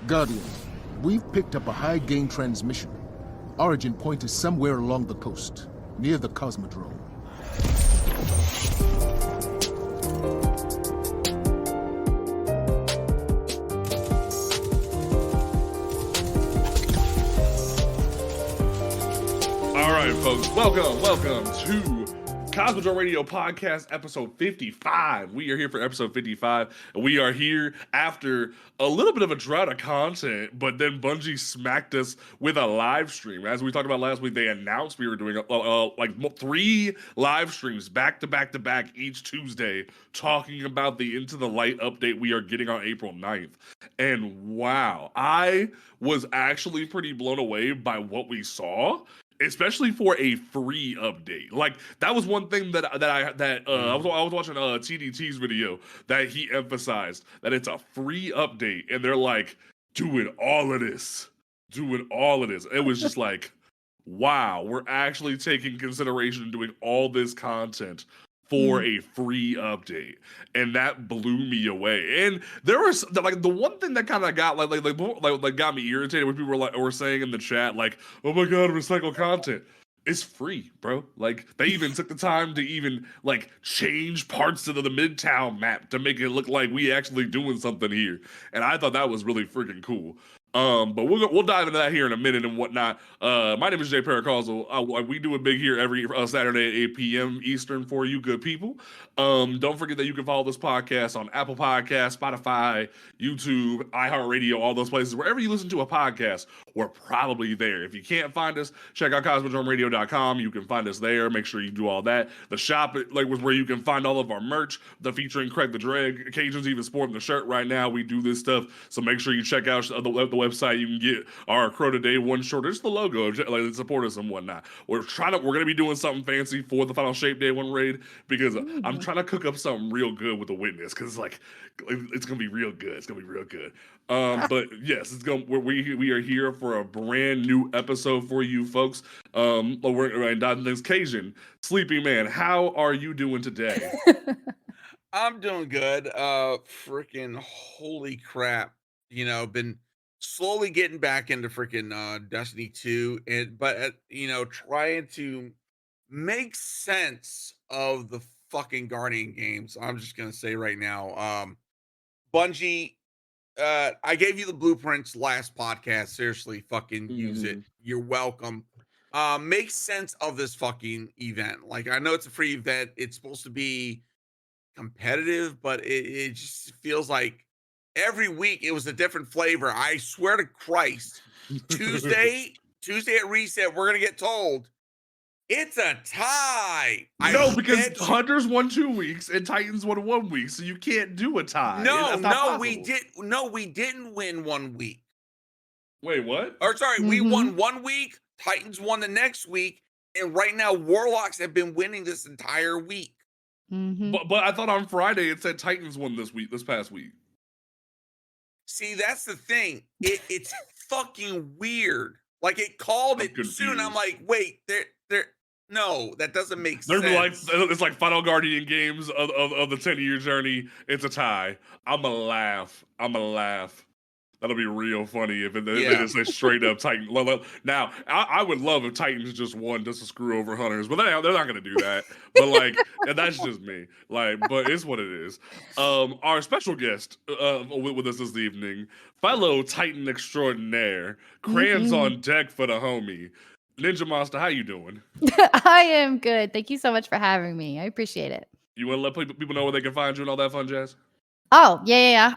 Guardians, we've picked up a high-gain transmission. Origin point is somewhere along the coast, near the Cosmodrome. All right, folks, welcome to Cosmodrome Radio Podcast, episode 55. We are here for episode 55, and we are here after a little bit of a drought of content, but then Bungie smacked us with a live stream. As we talked about last week, they announced we were doing like 3 live streams back to back each Tuesday, talking about the Into the Light update we are getting on April 9th. And wow, I was actually pretty blown away by what we saw. Especially for a free update, like that was one thing I was watching TDT's video that he emphasized that it's a free update, and they're like doing all of this. It was just like, wow, we're actually taking consideration and doing all this content for a free update, and that blew me away. And there was like the one thing that kind of got like got me irritated when people were saying in the chat, like, oh my god, recycle content. It's free, bro. Like, they even took the time to even like change parts of the Midtown map to make it look like we actually doing something here, and I thought that was really freaking cool. But we'll dive into that here in a minute and whatnot. My name is JP and Cajun. We do it big here every Saturday at 8 p.m. Eastern for you good people. Don't forget that you can follow this podcast on Apple Podcasts, Spotify, YouTube, iHeartRadio, all those places. Wherever you listen to a podcast, we're probably there. If you can't find us, check out CosmodromeRadio.com. You can find us there. Make sure you do all that. The shop was where you can find all of our merch. The featuring Craig the Drag. Cajun's even sporting the shirt right now. We do this stuff, so make sure you check out the website. You can get our Crow Today one short. It's the logo, like, support us and whatnot. We're gonna be doing something fancy for the final Shape Day 1 raid, because I'm trying to cook up something real good with the Witness, because it's gonna be real good. But yes, we are here for a brand new episode for you folks. We're Cajun, Sleepy Man, how are you doing today? I'm doing good. Freaking holy crap. Been slowly getting back into freaking Destiny 2, but trying to make sense of the fucking Guardian games. I'm just gonna say right now, Bungie, I gave you the blueprints last podcast. Seriously, fucking use it. You're welcome. Make sense of this fucking event. Like, I know it's a free event. It's supposed to be competitive, but it just feels like every week it was a different flavor. I swear to Christ, Tuesday at reset, we're gonna get told it's a tie. No, because Hunters won 2 weeks and Titans won 1 week, so you can't do a tie. We didn't win 1 week. Wait, what? Or sorry, we won 1 week, Titans won the next week, and right now Warlocks have been winning this entire week. But I thought on Friday it said Titans won this past week. See, that's the thing. It's fucking weird. Like, it called it soon. I'm like, wait, no, that doesn't make sense. It's like Final Guardian games of the 10-year journey. It's a tie. I'ma laugh. That'll be real funny if they just say straight up Titan. Now, I would love if Titans just won just to screw over Hunters, but they're not going to do that. But that's just me. But it's what it is. Our special guest with us this evening, fellow Titan extraordinaire, crayons on deck for the homie, TheNinjaMonsta. How you doing? I am good. Thank you so much for having me. I appreciate it. You want to let people know where they can find you and all that fun jazz? Oh, yeah.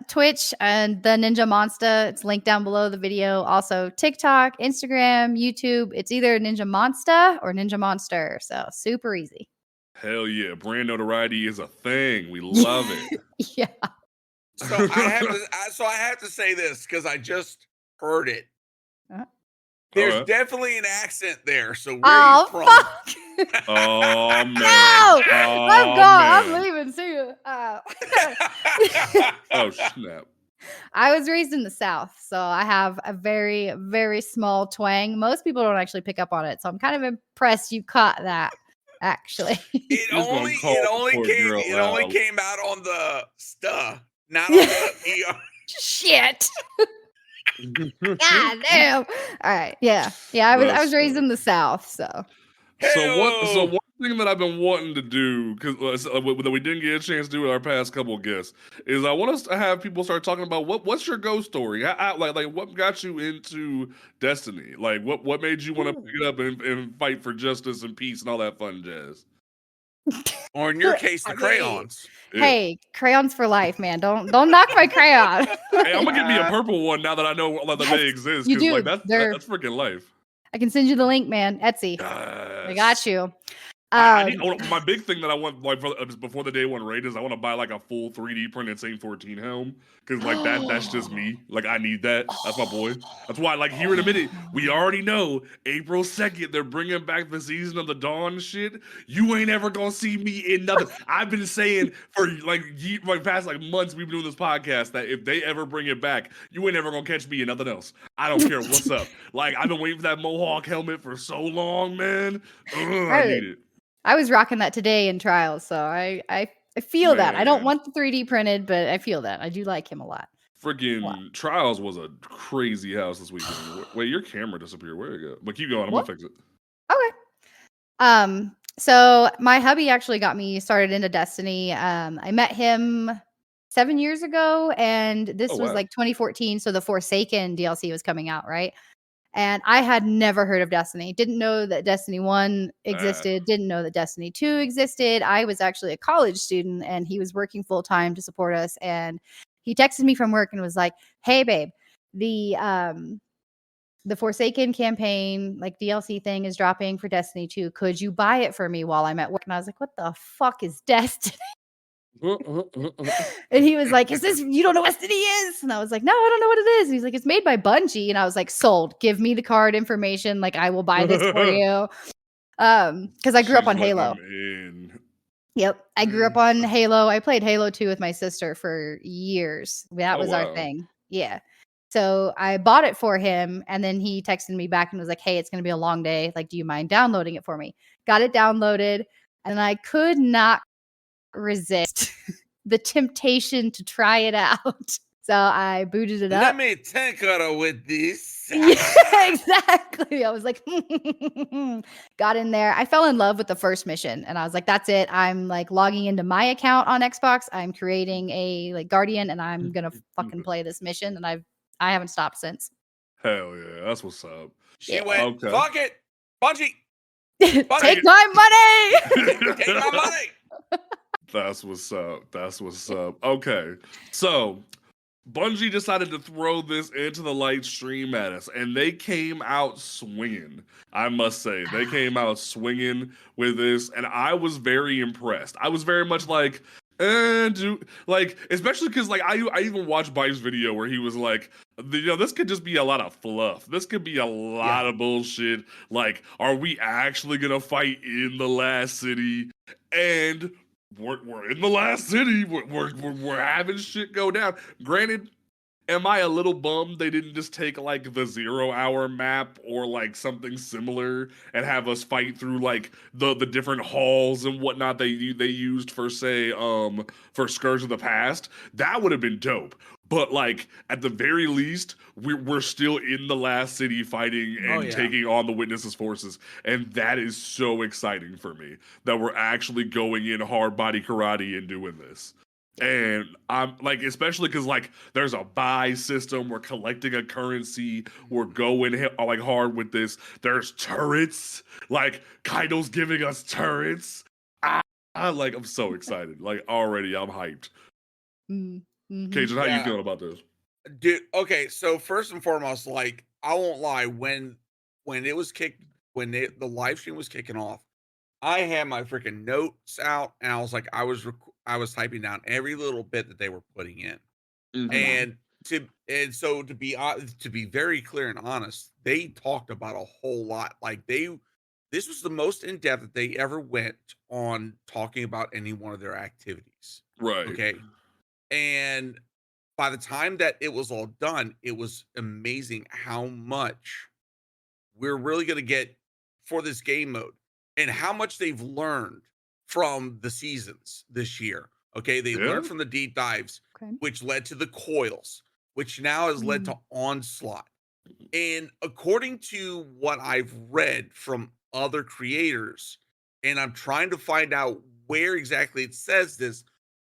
Twitch and TheNinjaMonsta. It's linked down below the video. Also, TikTok, Instagram, YouTube. It's either NinjaMonsta or NinjaMonster. So super easy. Hell yeah. Brand notoriety is a thing. We love it. Yeah. So I have to say this because I just heard it. There's definitely an accent there. So where are you from? Fuck. Oh man. No! I'm gone. Man. I'm leaving soon. Oh snap. I was raised in the South, so I have a very, very small twang. Most people don't actually pick up on it, so I'm kind of impressed you caught that. Actually, it only came out on the stuff, not on the ER. Shit. God damn. All right. Yeah. I was raised in the South, so. So one thing that I've been wanting to do, because that we didn't get a chance to do with our past couple of guests, is I want us to have people start talking about what's your ghost story? Like what got you into Destiny? Like what made you want to pick it up and fight for justice and peace and all that fun jazz? Or in your case, the crayons. Hey, crayons for life, man. Don't knock my crayon. Hey, I'm gonna get me a purple one now that I know that they exist. You do. Like that's freaking life. I can send you the link, man. Etsy. Yes. I got you. My big thing that I want, like, before the day one raid is I want to buy like a full 3D printed Saint 14 helm, because like that's just me. Like I need that. That's my boy. That's why, like, here in a minute, we already know April 2nd they're bringing back the Season of the Dawn shit. You ain't ever gonna see me in nothing. I've been saying for like past like months we've been doing this podcast that if they ever bring it back, you ain't ever gonna catch me in nothing else. I don't care what's up. Like I've been waiting for that Mohawk helmet for so long, man. I need it. I was rocking that today in trials, so I feel that. I don't want the 3D printed, but I feel that. I do like him a lot. Freaking Trials was a crazy house this weekend. Wait, your camera disappeared. Where'd it go? But keep going. I'm gonna fix it. Okay. So my hubby actually got me started into Destiny. I met him 7 years ago, and this was like 2014. So the Forsaken DLC was coming out, right? And I had never heard of Destiny. Didn't know that Destiny 1 existed. Didn't know that Destiny 2 existed. I was actually a college student, and he was working full time to support us. And he texted me from work and was like, "Hey, babe, the Forsaken campaign, like DLC thing, is dropping for Destiny 2. Could you buy it for me while I'm at work?" And I was like, "What the fuck is Destiny?" And he was like, you don't know what Destiny is? And I was like, no, I don't know what it is. And he's like, it's made by Bungie. And I was like, sold. Give me the card information. Like, I will buy this for you. Because I grew up on Halo. Yep. I grew up on Halo. I played Halo 2 with my sister for years. That was our thing. Yeah. So I bought it for him. And then he texted me back and was like, hey, it's going to be a long day. Like, do you mind downloading it for me? Got it downloaded. And I could not resist the temptation to try it out. So I booted it up. Let me tinker with this. Yeah, exactly. I was like, got in there. I fell in love with the first mission, and I was like, that's it. I'm like logging into my account on Xbox. I'm creating a like Guardian, and I'm gonna fucking play this mission. And I haven't stopped since. Hell yeah, that's what's up. She went, fuck it, Bungie. Take my money. Take my money. That's what's up. That's what's up. Okay, so Bungie decided to throw this into the light stream at us, and they came out swinging. I must say, they came out swinging with this, and I was very impressed. I was very much like, especially because like I even watched Bike's video where he was like, this could just be a lot of fluff. This could be a lot of bullshit. Like, are we actually gonna fight in the last city? And we're in the last city. We're having shit go down. Granted, am I a little bummed they didn't just take like the 0 hour map or like something similar and have us fight through like the different halls and whatnot they used for, say, for Scourge of the Past? That would have been dope. But like at the very least, we're still in the last city fighting and taking on the Witnesses' forces, and that is so exciting for me that we're actually going in hard body karate and doing this. And I'm like, especially because like there's a buy system, we're collecting a currency, we're going like hard with this. There's turrets, like Kaido's giving us turrets. I'm so excited. Like already, I'm hyped. Cajun, how you feeling about this? Dude, okay, so first and foremost, like, I won't lie, when it was the live stream was kicking off, I had my freaking notes out, and I was like, I was typing down every little bit that they were putting in. And so to be very clear and honest, they talked about a whole lot. Like this was the most in depth that they ever went on talking about any one of their activities. Right. Okay. And by the time that it was all done, it was amazing how much we're really going to get for this game mode and how much they've learned from the seasons this year. Okay. They learned from the deep dives, which led to the coils, which now has led to Onslaught. And according to what I've read from other creators, and I'm trying to find out where exactly it says this,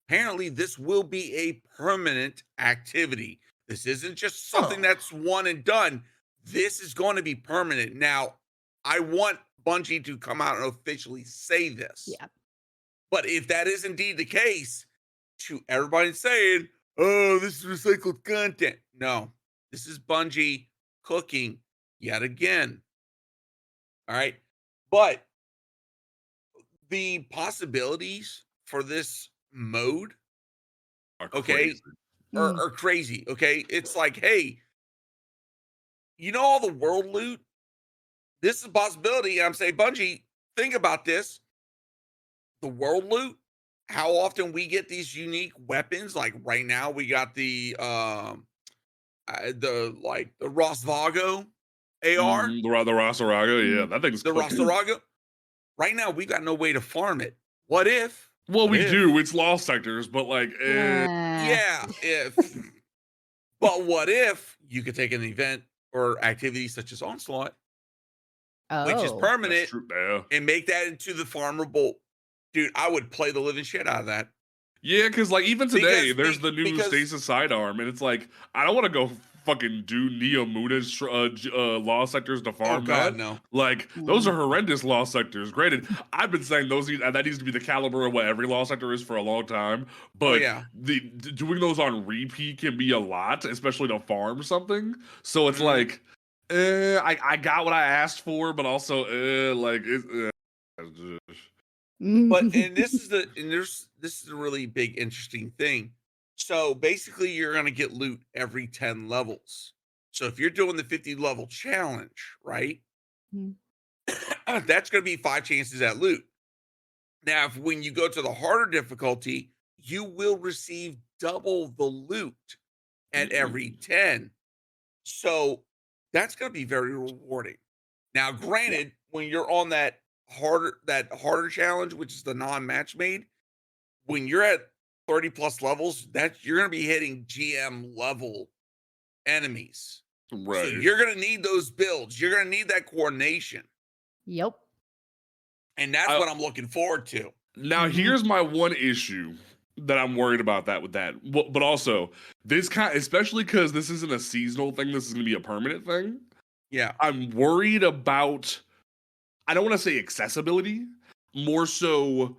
apparently this will be a permanent activity. This isn't just something that's one and done. This is going to be permanent. Now, I want Bungie to come out and officially say this. Yeah. But if that is indeed the case, to everybody saying, oh, this is recycled content. No, this is Bungie cooking yet again. All right. But the possibilities for this mode, Are okay, crazy. are crazy. Okay. It's like, hey, you know, all the world loot, this is a possibility. And I'm saying, Bungie, think about this. The world loot, how often we get these unique weapons. Like right now, we got the Rosvago AR, The Rosaraga, yeah, that thing's the cooking. Rosarago. Right now, we got no way to farm it. What if? Well, what we if- do. It's lost sectors, but like, Yeah, if. But what if you could take an event or activity such as Onslaught, which is Oh. permanent, that's true. Yeah, and make that into the farmable? Dude, I would play the living shit out of that. yeah, because like even today, Because- there's the new because- stasis sidearm, and it's like I don't want to go fucking do Neomuna's lost sectors to farm Oh God, that. no. Like those are horrendous lost sectors. Granted, I've been saying that needs to be the caliber of what every lost sector is for a long time. But yeah. doing those on repeat can be a lot, especially to farm something. So it's like, I got what I asked for, but also like But and this is a really big interesting thing. So basically you're going to get loot every 10 levels. So if you're doing the 50 level challenge, right? Mhm. That's going to be 5 chances at loot. Now, when you go to the harder difficulty, you will receive double the loot at every 10. So that's going to be very rewarding. Now, granted, when you're on that harder challenge, which is the non-match made, when you're at 30 plus levels, you're going to be hitting GM level enemies. right. So you're going to need those builds. You're going to need that coordination. Yep. And that's what I'm looking forward to. Now, here's my one issue that I'm worried about with that. But also, this especially because this isn't a seasonal thing, this is going to be a permanent thing. Yeah. I'm worried about, I don't want to say accessibility, more so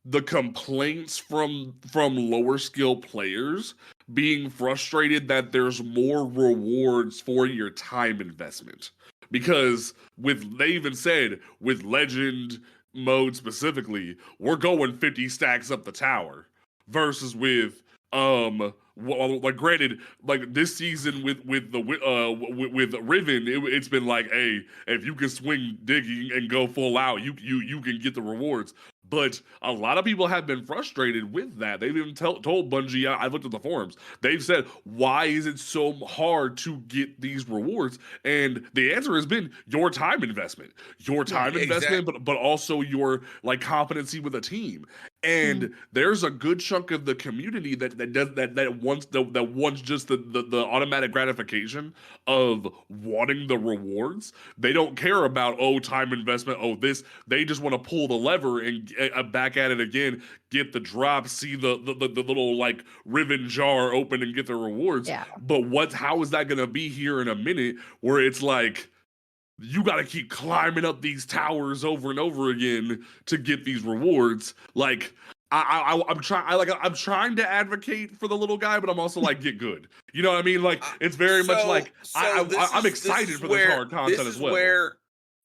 the complaints from lower skill players being frustrated that there's more rewards for your time investment. Because they even said with Legend mode specifically, we're going 50 stacks up the tower versus with like granted, like this season with Riven, it's been like, hey, if you can swing digging and go full out, you can get the rewards. But a lot of people have been frustrated with that. They've even told Bungie, I looked at the forums, they've said, why is it so hard to get these rewards? And the answer has been your time investment. Your time investment, but also your like competency with a team. And there's a good chunk of the community that wants just the automatic gratification of wanting the rewards. They don't care about time investment. They just want to pull the lever and back at it again, get the drop, see the little like Riven jar open and get the rewards. Yeah. But how is that gonna be here in a minute where it's like you got to keep climbing up these towers over and over again to get these rewards? Like I'm trying to advocate for the little guy, but I'm also like, get good. You know what I mean? Like it's very much like I'm excited for this hard content as well.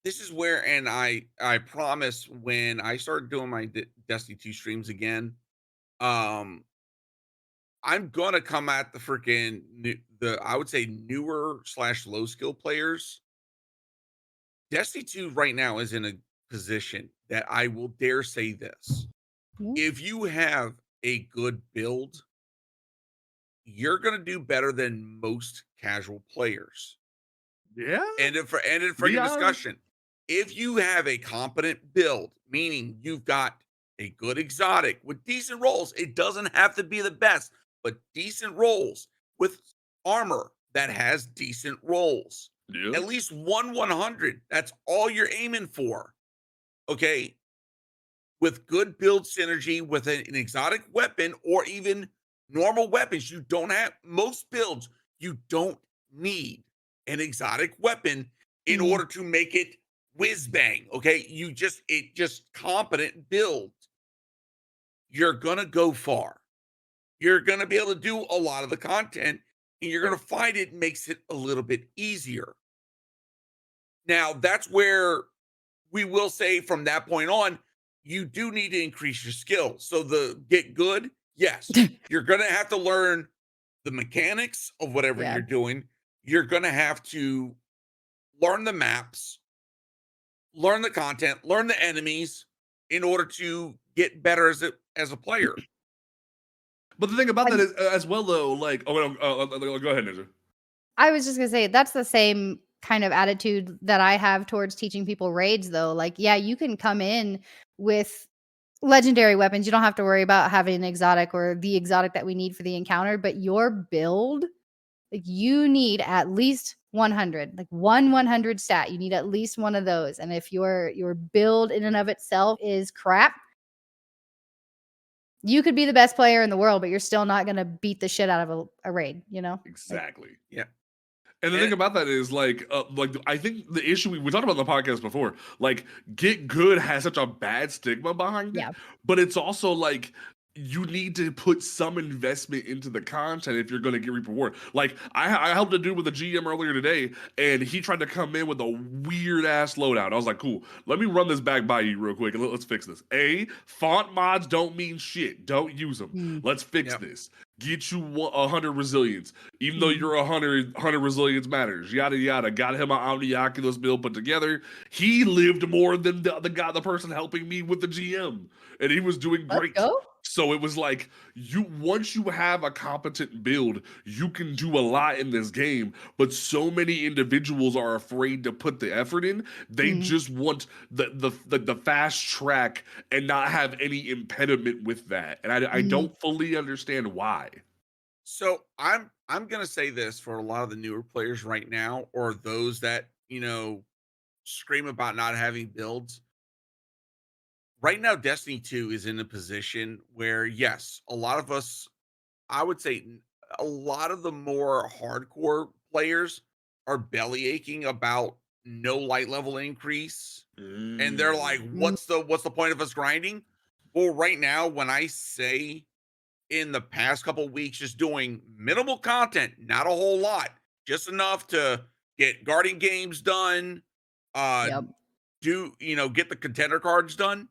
This is where, and I promise when I start doing my Destiny 2 streams again, I'm gonna come at the freaking I would say newer / low skill players. Destiny 2 right now is in a position that I will dare say this. If you have a good build, you're gonna do better than most casual players. Yeah. And for discussion, if you have a competent build, meaning you've got a good exotic with decent rolls, it doesn't have to be the best, but decent rolls with armor that has decent rolls. Yeah. At least 100. That's all you're aiming for. Okay. With good build synergy with an exotic weapon or even normal weapons, you don't have most builds, you don't need an exotic weapon in order to make it whiz bang. Okay. It just competent build. You're gonna go far. You're gonna be able to do a lot of the content, and you're gonna find it makes it a little bit easier. Now, that's where we will say from that point on, you do need to increase your skill. So the get good, yes, you're going to have to learn the mechanics of whatever you're doing. You're going to have to learn the maps, learn the content, learn the enemies in order to get better as a player. But the thing about that is, as well, though, like, go ahead, Ninja. I was just gonna say that's the same kind of attitude that I have towards teaching people raids, though. Like, yeah, you can come in with legendary weapons. You don't have to worry about having an exotic or the exotic that we need for the encounter, but your build, like, you need at least 100, like 100 stat. You need at least one of those. And if your build in and of itself is crap, you could be the best player in the world, but you're still not going to beat the shit out of a raid, you know? Exactly. Yeah. And the thing about that is, like I think the issue we talked about on the podcast before, like, get good has such a bad stigma behind it. But it's also like you need to put some investment into the content if you're going to get reward. Like, I helped a dude with a GM earlier today, and he tried to come in with a weird ass loadout. I was like, cool, let me run this back by you real quick and let's fix this. Font mods don't mean shit. Don't use them. Let's fix this. Get you 100 resilience, even though you're 100 resilience matters. Yada yada. Got him an Omnioculus build put together. He lived more than the person helping me with the GM, and he was doing great. So it was like, once you have a competent build, you can do a lot in this game. But so many individuals are afraid to put the effort in. They just want the fast track and not have any impediment with that. And I don't fully understand why. So I'm gonna say this for a lot of the newer players right now, or those that, scream about not having builds. Right now, Destiny 2 is in a position where, yes, a lot of us, I would say a lot of the more hardcore players are belly aching about no light level increase. And they're like, what's the point of us grinding? Well, right now, when I say in the past couple of weeks, just doing minimal content, not a whole lot, just enough to get guarding games done, get the contender cards done.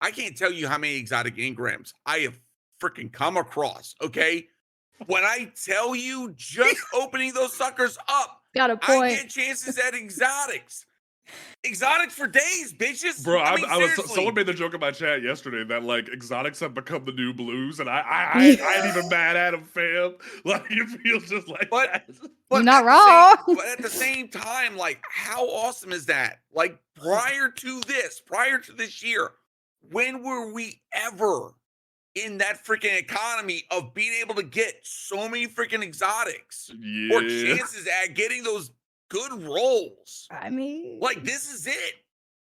I can't tell you how many exotic engrams I have freaking come across, okay? When I tell you just opening those suckers up, got a point. I get chances at exotics. Exotics for days, bitches. Bro, I was someone made the joke in my chat yesterday that, like, exotics have become the new blues, and I ain't even mad at them, fam. Like, it feels just like that. But you're not wrong. But at the same time, like, how awesome is that? Like, prior to this year, when were we ever in that freaking economy of being able to get so many freaking exotics or chances at getting those good rolls? I mean, like, this is it.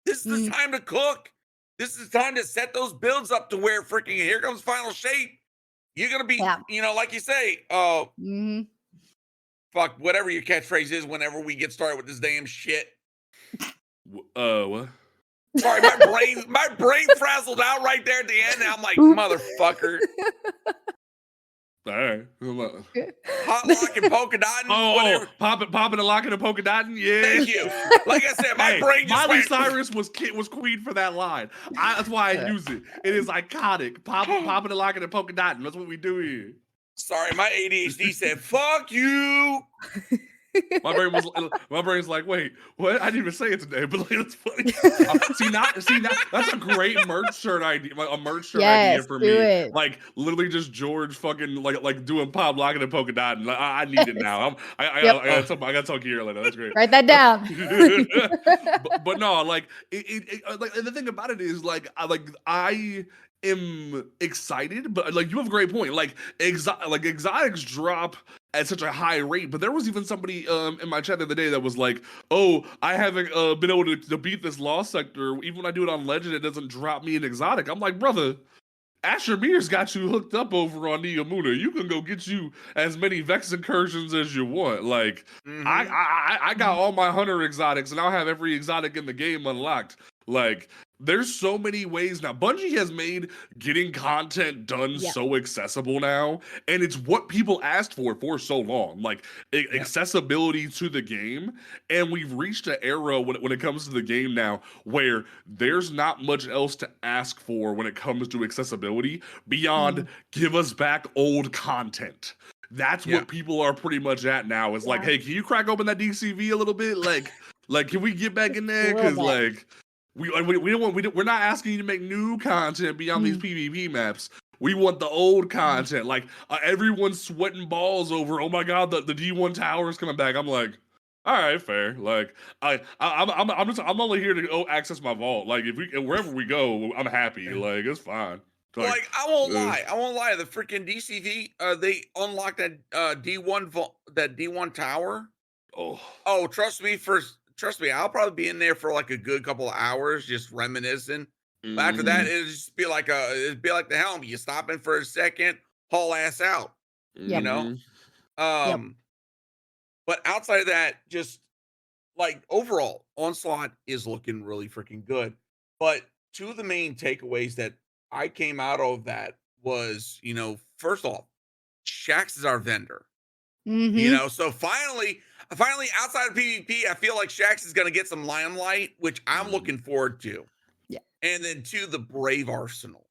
This is the time to cook. This is the time to set those builds up to where freaking here comes final shape. You're gonna be, like you say, fuck whatever your catchphrase is whenever we get started with this damn shit. What? Sorry, my brain frazzled out right there at the end. And I'm like, motherfucker. All right. Hot lock and polka dotting. Oh, popping and locking and polka dotting. Yeah. Thank you. Like I said, my brain just Miley Cyrus was queen for that line. That's why I use it. It is iconic. Popping and locking and polka dotting. That's what we do here. Sorry, my ADHD said, fuck you. My brain's like, wait, what? I didn't even say it today, but like, that's funny. See, that's a great merch shirt idea. A merch shirt idea for me. It. Like, literally just George fucking like doing pop locking and polka dotting. I need it now. I gotta talk to you later. That's great. Write that down. but no, like, like the thing about it is, like, I am excited, but like you have a great point. Like exotics drop at such a high rate, but there was even somebody in my chat the other day that was like, "Oh, I haven't been able to beat this lost sector. Even when I do it on legend, it doesn't drop me an exotic." I'm like, brother, Asher Mears got you hooked up over on Neomuna. You can go get you as many Vex incursions as you want. Like, I got all my hunter exotics, and I'll have every exotic in the game unlocked. Like, there's so many ways now. Bungie has made getting content done so accessible now, and it's what people asked for so long. Like, accessibility to the game, and we've reached an era when it comes to the game now where there's not much else to ask for when it comes to accessibility beyond give us back old content. That's what people are pretty much at now. It's like, hey, can you crack open that DCV a little bit? Like, can we get back in there? Because like, we're not asking you to make new content beyond these PvP maps. We want the old content. Like, everyone's sweating balls over, oh my god, the D1 tower is coming back. I'm like, all right, fair. Like, I'm only here to go access my vault. Like, wherever we go, I'm happy. Like, it's fine. Like I won't lie. The freaking DCV, they unlocked that D1 tower. Oh, trust me, I'll probably be in there for like a good couple of hours, just reminiscing. But after that, it'd just be like the helm. You stop in for a second, haul ass out. You know. But outside of that, just like overall, Onslaught is looking really freaking good. But two of the main takeaways that I came out of that was, first off, Shaxx is our vendor. So finally outside of PvP, I feel like Shaxx is going to get some limelight, which I'm looking forward to. Yeah. And then two, the Brave Arsenal.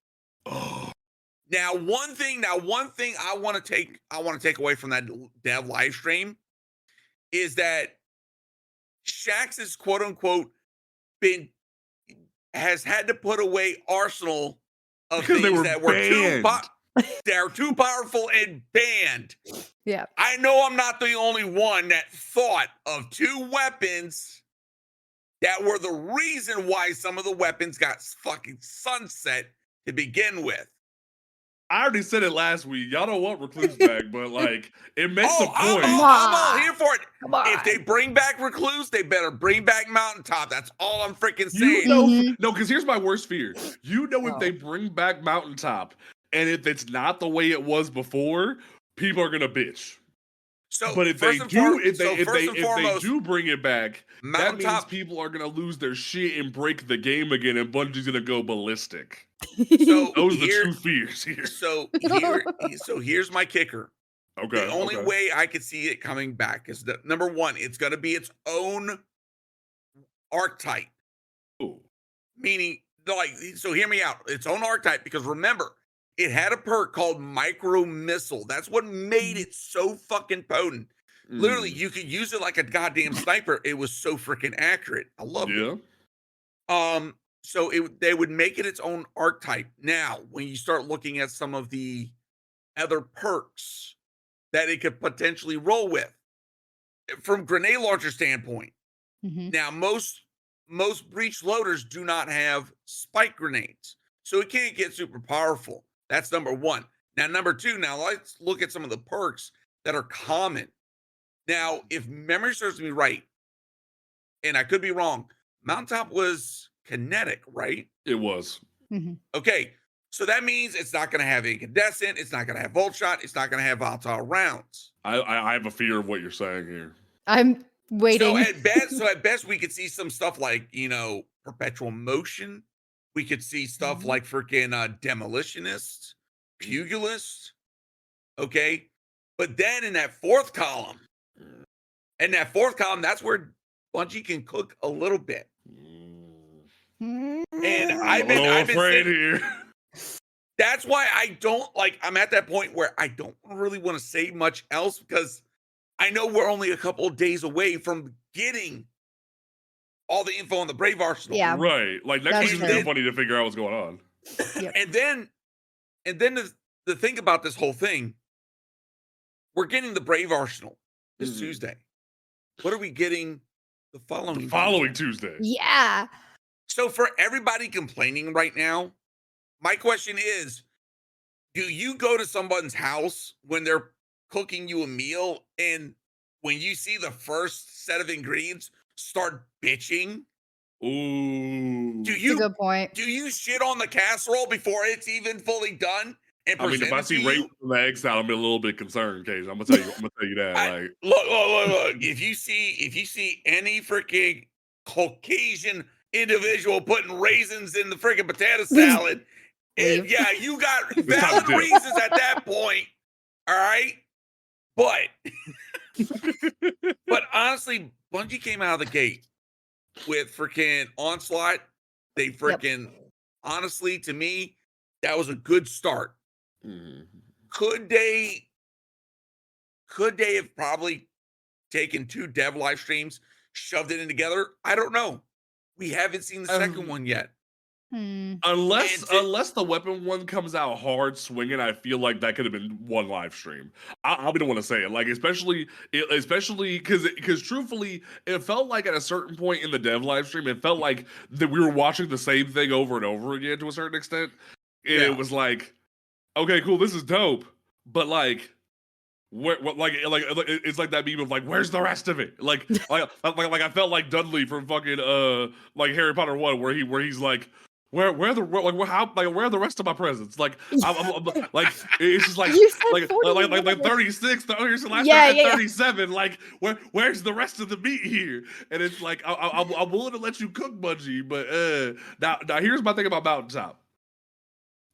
Now one thing I want to take away from that dev live stream is that Shaxx is quote unquote has had to put away Arsenal of things that were too powerful and banned. Yeah. I know I'm not the only one that thought of two weapons that were the reason why some of the weapons got fucking sunset to begin with. I already said it last week. Y'all don't want Recluse back, but like, it makes a point. I'm all here for it. If they bring back Recluse, they better bring back Mountaintop. That's all I'm freaking saying. No, because here's my worst fear. If they bring back Mountaintop, and if it's not the way it was before, people are gonna bitch. So, but if they do bring it back, that means people are gonna lose their shit and break the game again, and Bungie's gonna go ballistic. So those are the two fears here. So here's my kicker. Okay. The only way I could see it coming back is that number one, it's gonna be its own archetype. Ooh. Meaning, like, so hear me out. Its own archetype, because remember, it had a perk called Micro Missile. That's what made it so fucking potent. Literally, you could use it like a goddamn sniper. It was so freaking accurate. I loved it. So they would make it its own archetype. Now, when you start looking at some of the other perks that it could potentially roll with, from grenade launcher standpoint, now most breach loaders do not have spike grenades, so it can't get super powerful. That's number one. Now, number two, let's look at some of the perks that are common. Now, if memory serves me right, and I could be wrong, Mountaintop was kinetic, right? It was. Okay, so that means it's not going to have incandescent, it's not going to have volt shot, it's not going to have volatile rounds. I have a fear of what you're saying here. I'm waiting. So at best, we could see some stuff like, perpetual motion. We could see stuff like freaking demolitionist, pugilist. Okay, but then in that fourth column, that's where Bungie can cook a little bit. And I've been afraid here. That's why I don't I'm at that point where I don't really want to say much else, because I know we're only a couple of days away from getting all the info on the Brave Arsenal. Yeah. Right. Like, next week is gonna be funny to figure out what's going on. Yep. And then the thing about this whole thing, we're getting the Brave Arsenal this Tuesday. What are we getting the following Tuesday? Yeah. So for everybody complaining right now, my question is, do you go to someone's house when they're cooking you a meal, and when you see the first set of ingredients, start bitching? Ooh. Do That's a you good point. do you shit on the casserole before it's even fully done and I mean, present if I it to see you? raisins on the egg salad, I'm a little bit concerned, Cage. I'm gonna tell you that. Like, Look. If you see any freaking Caucasian individual putting raisins in the freaking potato salad, Leave. yeah, you got time to valid dip. reasons at that point. All right, but honestly, Bungie came out of the gate with freaking Onslaught. They freaking honestly, to me, that was a good start. mhm. Could they have probably taken 2 dev live streams, shoved it in together? I don't know. We haven't seen the second one yet. Unless And the weapon one comes out hard swinging, I feel like that could have been one live stream. I'll be the one to say it, like especially because truthfully, it felt like at a certain point in the dev live stream, it felt like that we were watching the same thing over and over again to a certain extent, and Yeah. it was like, okay, cool, this is dope, but like. Like it's like that meme of like, where's the rest of it? Like I felt like Dudley from fucking like Harry Potter 1, where he's like, where are the rest of my presents? Like I'm like it's just like You said like 36, the last time Yeah, I had yeah. 37. Like where's the rest of the meat here? And it's like I'm willing to let you cook, Bungie, but now here's my thing about Mountaintop.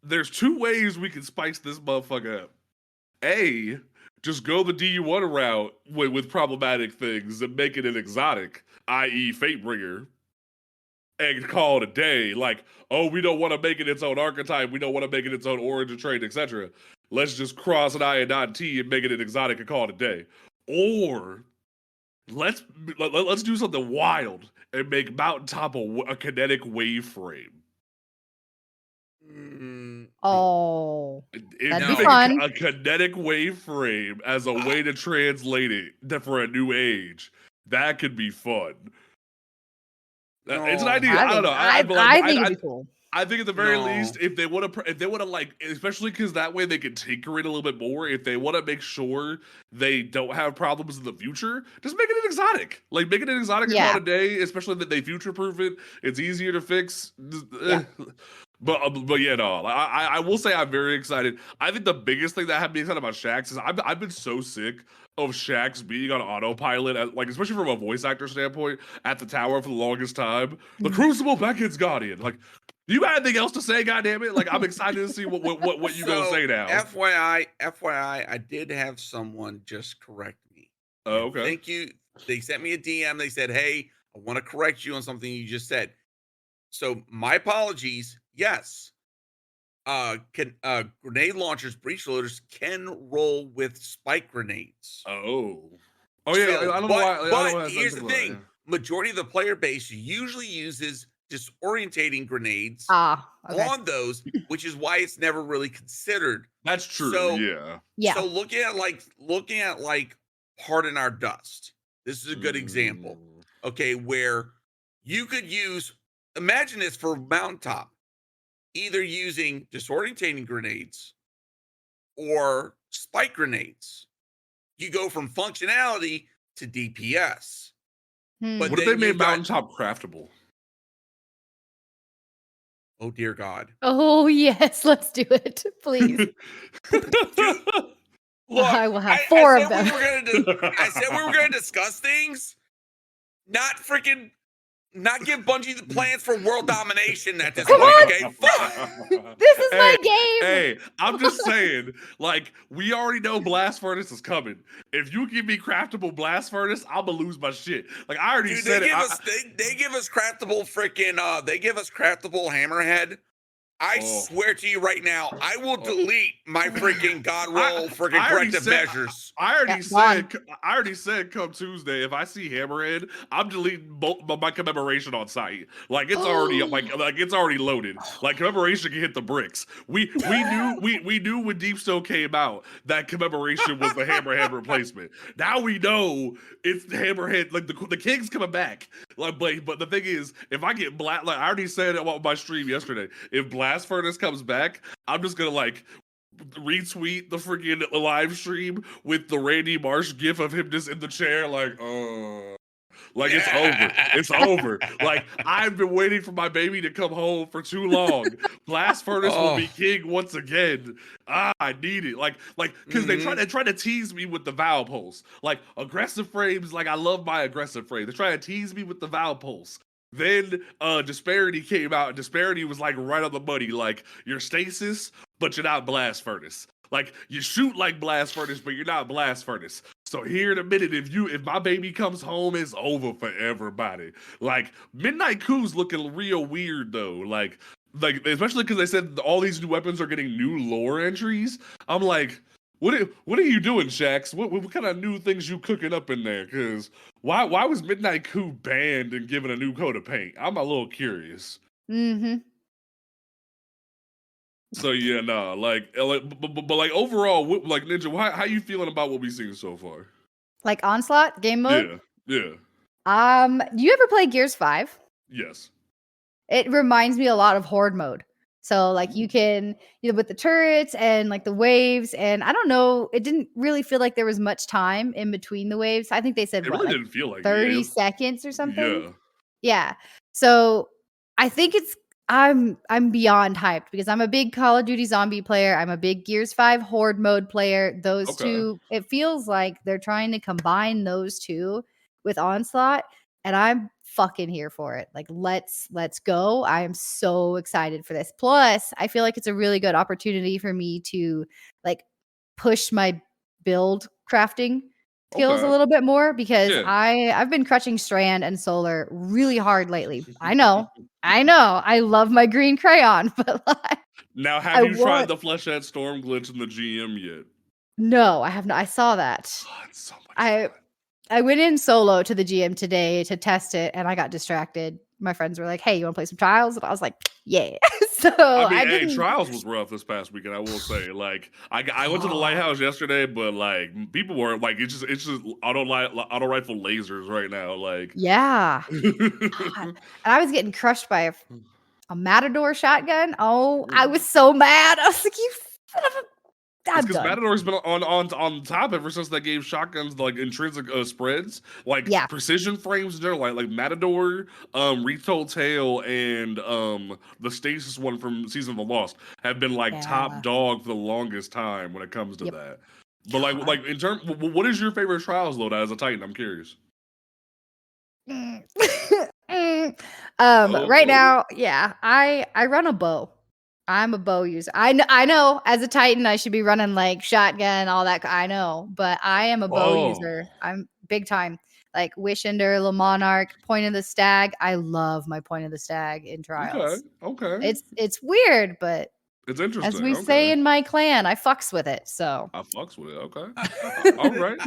There's 2 ways we can spice this motherfucker up. A, just go the DU1 route with problematic things and make it an exotic, i.e. Fatebringer, and call it a day. Like, oh, we don't want to make it its own archetype, we don't want to make it its own origin trait, etc. Let's just cross an I and dot T and make it an exotic and call it a day. Or let's do something wild and make Mountaintop a kinetic wave frame. Oh, If that'd you be make fun. a kinetic wave frame as a way to translate it for a new age, that could be fun. It's an idea. I don't know. I think it'd be cool. I think at the very No. least, if they want to like, especially because that way they can tinker it a little bit more. If they want to make sure they don't have problems in the future, just make it an exotic. Like, make it an exotic and call it a day. Especially that they future proof it. It's easier to fix. Yeah. But yeah, no. I will say I'm very excited. I think the biggest thing that had me excited about Shaxx is I've been so sick of Shaxx being on autopilot, like especially from a voice actor standpoint, at the tower for the longest time. The Crucible Beckett's Guardian. Like, you got anything else to say? Goddamn it! Like, I'm excited to see what you gonna say now. FYI, I did have someone just correct me. Oh, okay. Thank you. They sent me a DM. They said, "Hey, I want to correct you on something you just said." So my apologies. Yes, grenade launchers, breach loaders can roll with spike grenades. Oh yeah. So, I don't know why. I don't know why But that's here's the something like thing: that. majority of the player base usually uses disorientating grenades Okay. on those, which is why it's never really considered. That's true. So- yeah. Yeah. So looking at like Harden Our Dust. This is a good example. Okay, where you could use, imagine this for Mountaintop, either using disorientating grenades or spike grenades. You go from functionality to DPS. But What if they then you made got- Mountaintop craftable? Oh dear God. Oh yes, let's do it, please. Look, I will have 4 of said them. I said we were gonna discuss things, not give Bungie the plans for world domination at this Come point. on. Okay, fuck. This is my game. Hey, I'm just saying, like, we already know Blast Furnace is coming. If you give me craftable Blast Furnace, I'm gonna lose my shit. Like, I already Dude, said they it. give us craftable freaking they give us craftable Hammerhead. I swear to you right now, I will delete my freaking God roll freaking I already corrective said- measures. I Yeah, already said come Tuesday, if I see Hammerhead, I'm deleting my commemoration on site. Like, it's already like it's already loaded. Like, commemoration can hit the bricks. We knew when Deepstone came out that commemoration was the Hammerhead replacement. Now we know it's the Hammerhead. Like, the King's coming back. Like, but the thing is, if I get like I already said on my stream yesterday, if Blast Furnace comes back, I'm just gonna like retweet the freaking live stream with the Randy Marsh gif of him just in the chair, like it's over. It's over. Like I've been waiting for my baby to come home for too long. Blast Furnace will be king once again. I need it. Like because they try to tease me with the Vow Pulse. Like aggressive frames. Like I love my aggressive frame. They try to tease me with the Vow Pulse. Then Disparity came out, and Disparity was like right on the money. Like you're stasis, but you're not Blast Furnace. Like you shoot like Blast Furnace, but you're not Blast Furnace. So here in a minute, if my baby comes home, it's over for everybody. Like Midnight Coup's looking real weird though. Like especially because they said all these new weapons are getting new lore entries. I'm like, what are you doing, Shax? What kind of new things you cooking up in there? Because why was Midnight Coupe banned and given a new coat of paint? I'm a little curious. Mm-hmm. So yeah, nah, but like overall, like Ninja, how you feeling about what we've seen so far? Like Onslaught game mode? Yeah. Do you ever play Gears 5? Yes. It reminds me a lot of Horde mode. So like you can, with the turrets and like the waves, and I don't know, it didn't really feel like there was much time in between the waves. I think they said It really didn't feel like 30 seconds or something. Yeah. Yeah. So I think I'm beyond hyped because I'm a big Call of Duty zombie player. I'm a big Gears 5 Horde mode player. Those two, it feels like they're trying to combine those two with Onslaught, and I'm fucking here for it. Like let's go. I am so excited for this. Plus, I feel like it's a really good opportunity for me to like push my build crafting skills a little bit more because I've been crushing Strand and Solar really hard lately. I know. I love my green crayon, but like, now have you tried the Fleshette Storm glitch in the GM yet? No, I have not. I saw that. Oh, it's so much fun. I went in solo to the GM today to test it, and I got distracted. My friends were like, "Hey, you want to play some Trials?" And I was like, "Yeah." So I mean, Trials was rough this past weekend. I will say, like, I went to the lighthouse yesterday, but like people were like, it's just auto rifle lasers right now. Like, yeah, and I was getting crushed by a Matador shotgun. Oh, I was so mad. I was like, "You son of a." Because Matador's been on top ever since they gave shotguns like intrinsic spreads, like precision frames in general, like Matador, Retold Tale, and the Stasis one from Season of the Lost have been like top dog for the longest time when it comes to that. But like in terms, what is your favorite Trials loadout as a Titan? I'm curious. Right now, I run a bow. I'm a bow user. I know as a Titan, I should be running like shotgun, all that. I know, but I am a bow user. I'm big time. Like Wishender, Le Monarch, Point of the Stag. I love my Point of the Stag in Trials. Okay. It's weird, but it's interesting. As we say in my clan, I fucks with it. So I fucks with it. Okay. All right.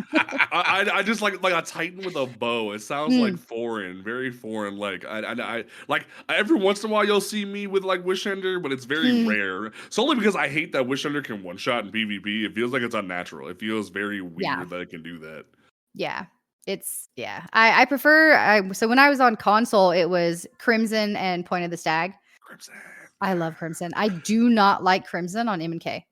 I just like a Titan with a bow. It sounds like foreign, very foreign. Like I like every once in a while you'll see me with like Wishender, but it's very rare. Solely because I hate that Wishender can one shot in PvP. It feels like it's unnatural. It feels very weird that it can do that. Yeah. I prefer so when I was on console, it was Crimson and Point of the Stag. Crimson. I love Crimson. I do not like Crimson on M&K.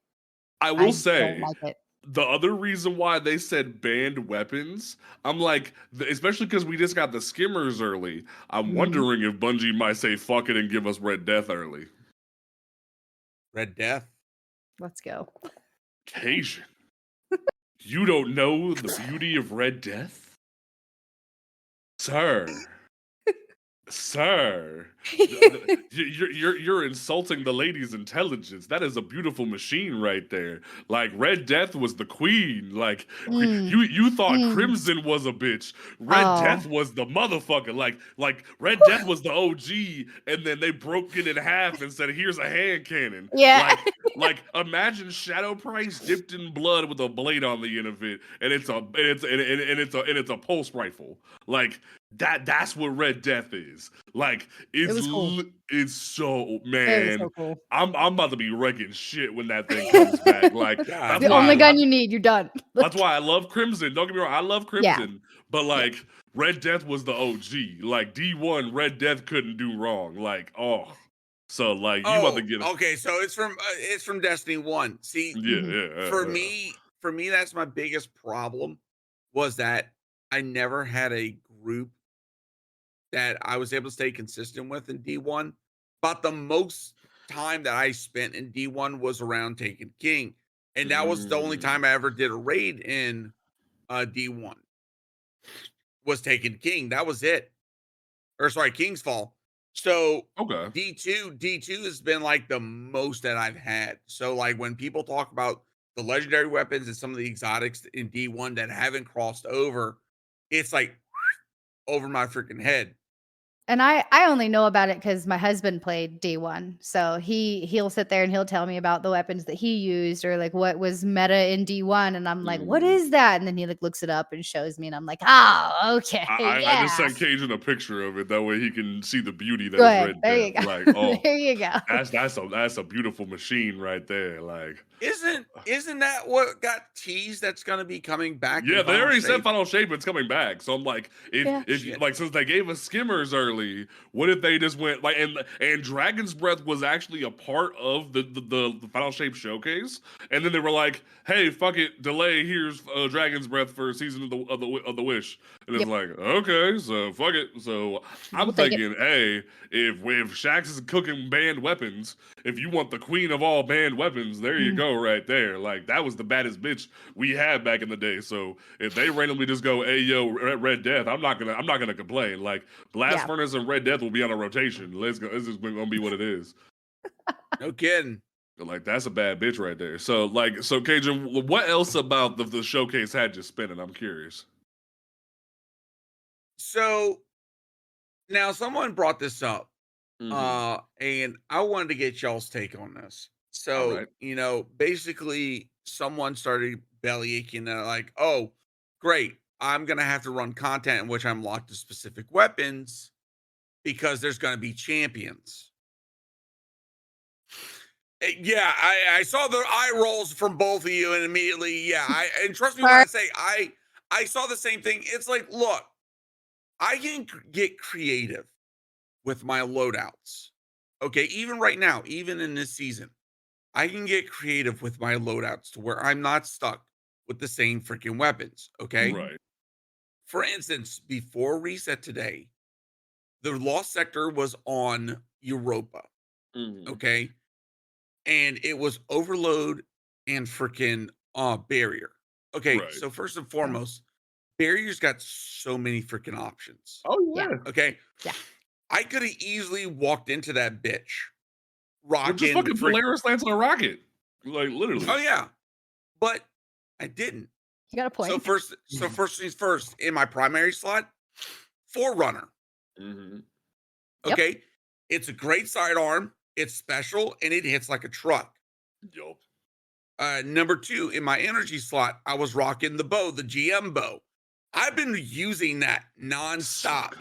I will say, don't like it. The other reason why they said banned weapons, I'm like, especially because we just got the skimmers early, I'm wondering if Bungie might say fuck it and give us Red Death early. Red Death? Let's go. Cajun, you don't know the beauty of Red Death? Sir. Sir, you're insulting the lady's intelligence. That is a beautiful machine right there. Like Red Death was the queen. Like you thought Crimson was a bitch. Red Death was the motherfucker. Like Red Death was the OG, and then they broke it in half and said, "Here's a hand cannon." Yeah. Like imagine Shadow Price dipped in blood with a blade on the end of it, and it's a pulse rifle. Like that's what Red Death is. Like it's cool. It's so man. So cool. I'm about to be wrecking shit when that thing comes back. Like that's the only gun you need. You're done. That's why I love Crimson. Don't get me wrong, I love Crimson, but like Red Death was the OG. Like D1, Red Death couldn't do wrong. Like So like you about to Oh, get okay. So it's from Destiny 1. See, yeah, Mhm. for me, that's my biggest problem was that I never had a group that I was able to stay consistent with in D1. But the most time that I spent in D1 was around Taken King. And that was the only Mm, time I ever did a raid in D1 was Taken King. That was it. Or sorry, King's Fall. So okay. D2 has been like the most that I've had. So like when people talk about the legendary weapons and some of the exotics in D1 that haven't crossed over, it's like over my freaking head. And I only know about it because my husband played D1. So he'll sit there and he'll tell me about the weapons that he used or like what was meta in D1. And I'm like, what Mm. is that? And then he like looks it up and shows me, and I'm like, oh, okay. I Yeah. just sent Cajun a picture of it. That way he can see the beauty that is Good. Red There Death. you go. Like, oh, There you go. that's a beautiful machine right there. Like, Isn't that what got teased that's gonna be coming back in yeah, they Final already said Shape? Final Shape it's coming back. So I'm like, Yeah. if Shit. like since they gave us skimmers early, what if they just went like and Dragon's Breath was actually a part of the Final Shape showcase, and then they were like, hey, fuck it, delay. Here's Dragon's Breath for season of the Wish, and it's Yep. like, okay, so fuck it. So I'm We'll take it. thinking, hey, if Shax is cooking banned weapons, if you want the queen of all banned weapons, there you Mm. go, right there. Like that was the baddest bitch we had back in the day. So if they randomly just go, "Hey yo, Red Death," I'm not gonna complain. Like Blast Yeah. Furnace and Red Death will be on a rotation. Let's go. This is gonna be what it is. No kidding. Like that's a bad bitch right there. So like, so Cajun, what else about the showcase had you spinning? I'm curious. So now someone brought this up, Mm-hmm. and I wanted to get y'all's take on this. All So, right. basically someone started belly aching and like, oh, great. I'm gonna have to run content in which I'm locked to specific weapons because there's gonna be champions. Yeah, I saw the eye rolls from both of you, and immediately, yeah, and trust me when I Sorry. say I saw the same thing. It's like, look, I can get creative with my loadouts. Okay, even right now, even in this season, I can get creative with my loadouts to where I'm not stuck with the same freaking weapons. Okay, Mhm. Right. for instance, before reset today, the lost sector was on Europa. Mm-hmm. Okay, and it was overload and freaking barrier. Okay, Right. so first and Yeah. foremost, barrier's got so many freaking options. Oh Yeah. yeah. Okay, Yeah. I could have easily walked into that bitch Well, just rocking fucking freak. Polaris Lance on a rocket. Like literally. Oh yeah, but I didn't. You got a So point. first things first. In my primary slot, Forerunner. Mm-hmm. Yep. Okay, it's a great sidearm. It's special and it hits like a truck. Yo. Number two, in my energy slot, I was rocking the bow, the GM bow. I've been using that So nonstop good.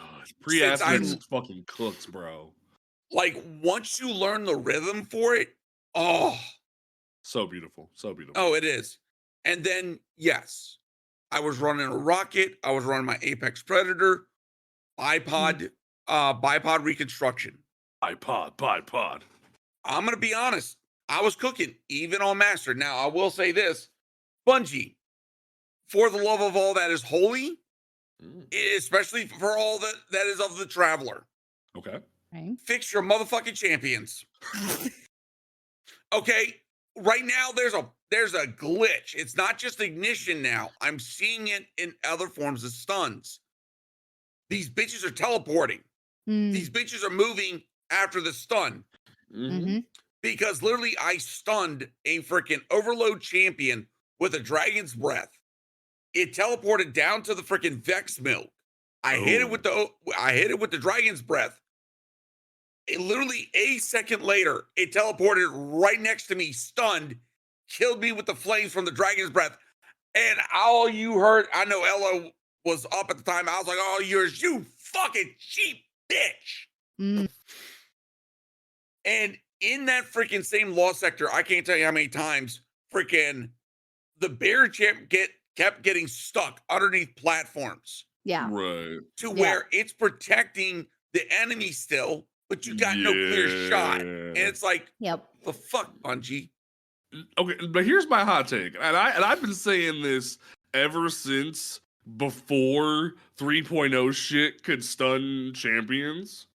since I Pre-Aspects fucking cooks, bro. like once you learn the rhythm for it. Oh, So beautiful. So beautiful. oh, it is. And then yes, I was running a rocket. I was running my Apex Predator, bipod reconstruction. Bipod. I'm gonna be honest. I was cooking even on Master. Now I will say this, Bungie, for the love of all that is holy, Mm, especially for all that is of the traveler. okay. Right. Fix your motherfucking champions. Okay, right now there's a glitch. It's not just ignition now. I'm seeing it in other forms of stuns. These bitches are teleporting. These bitches are moving after the stun Mm-hmm. because literally I stunned a freaking overload champion with a dragon's breath. It teleported down to the freaking Vex milk. I hit it with the dragon's breath. It literally a second later, it teleported right next to me, stunned, killed me with the flames from the dragon's breath. And all you heard, I know Ella was up at the time. I was like, oh, you fucking cheap bitch. Mm. And in that freaking same lost sector, I can't tell you how many times freaking the bear champ kept getting stuck underneath platforms Yeah. Right. to Yeah. where it's protecting the enemy still, but you got no clear shot. And it's like, Yep. the fuck, Bungie? Okay, but here's my hot take, and I've been saying this ever since before 3.0 shit could stun champions.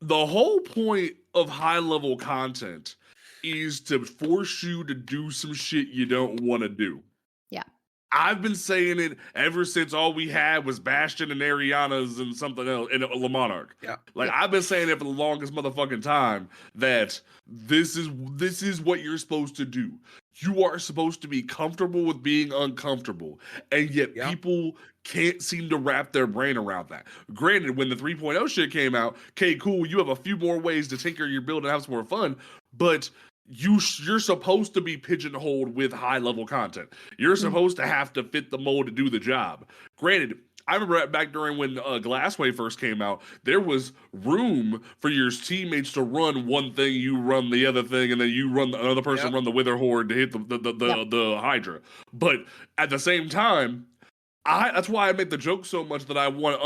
The whole point of high level content is to force you to do some shit you don't want to do. Yeah. I've been saying it ever since all we had was Bastion and Arianas and something else, and Le Monarch. Yeah. Like, I've been saying it for the longest motherfucking time that this is what you're supposed to do. You are supposed to be comfortable with being uncomfortable, and yet people can't seem to wrap their brain around that. Granted, when the 3.0 shit came out, okay, cool, you have a few more ways to tinker your build and have some more fun, but you're supposed to be pigeonholed with high level content. You're supposed to have to fit the mold to do the job. Granted, I remember back during when Glassway first came out, there was room for your teammates to run one thing, you run the other thing, and then you run another person run the Wither Horde to hit the Hydra. But at the same time, that's why I make the joke so much that I want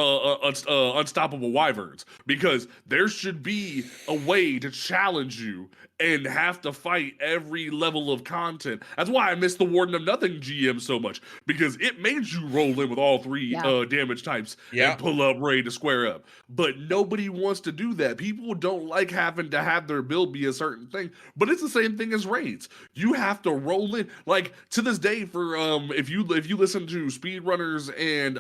unstoppable wyverns, because there should be a way to challenge you and have to fight every level of content. That's why I miss the Warden of Nothing GM so much, because it made you roll in with all three damage types and pull up raid to square up. But nobody wants to do that. People don't like having to have their build be a certain thing, but it's the same thing as raids. You have to roll in. Like, to this day, for if you listen to speedrunners and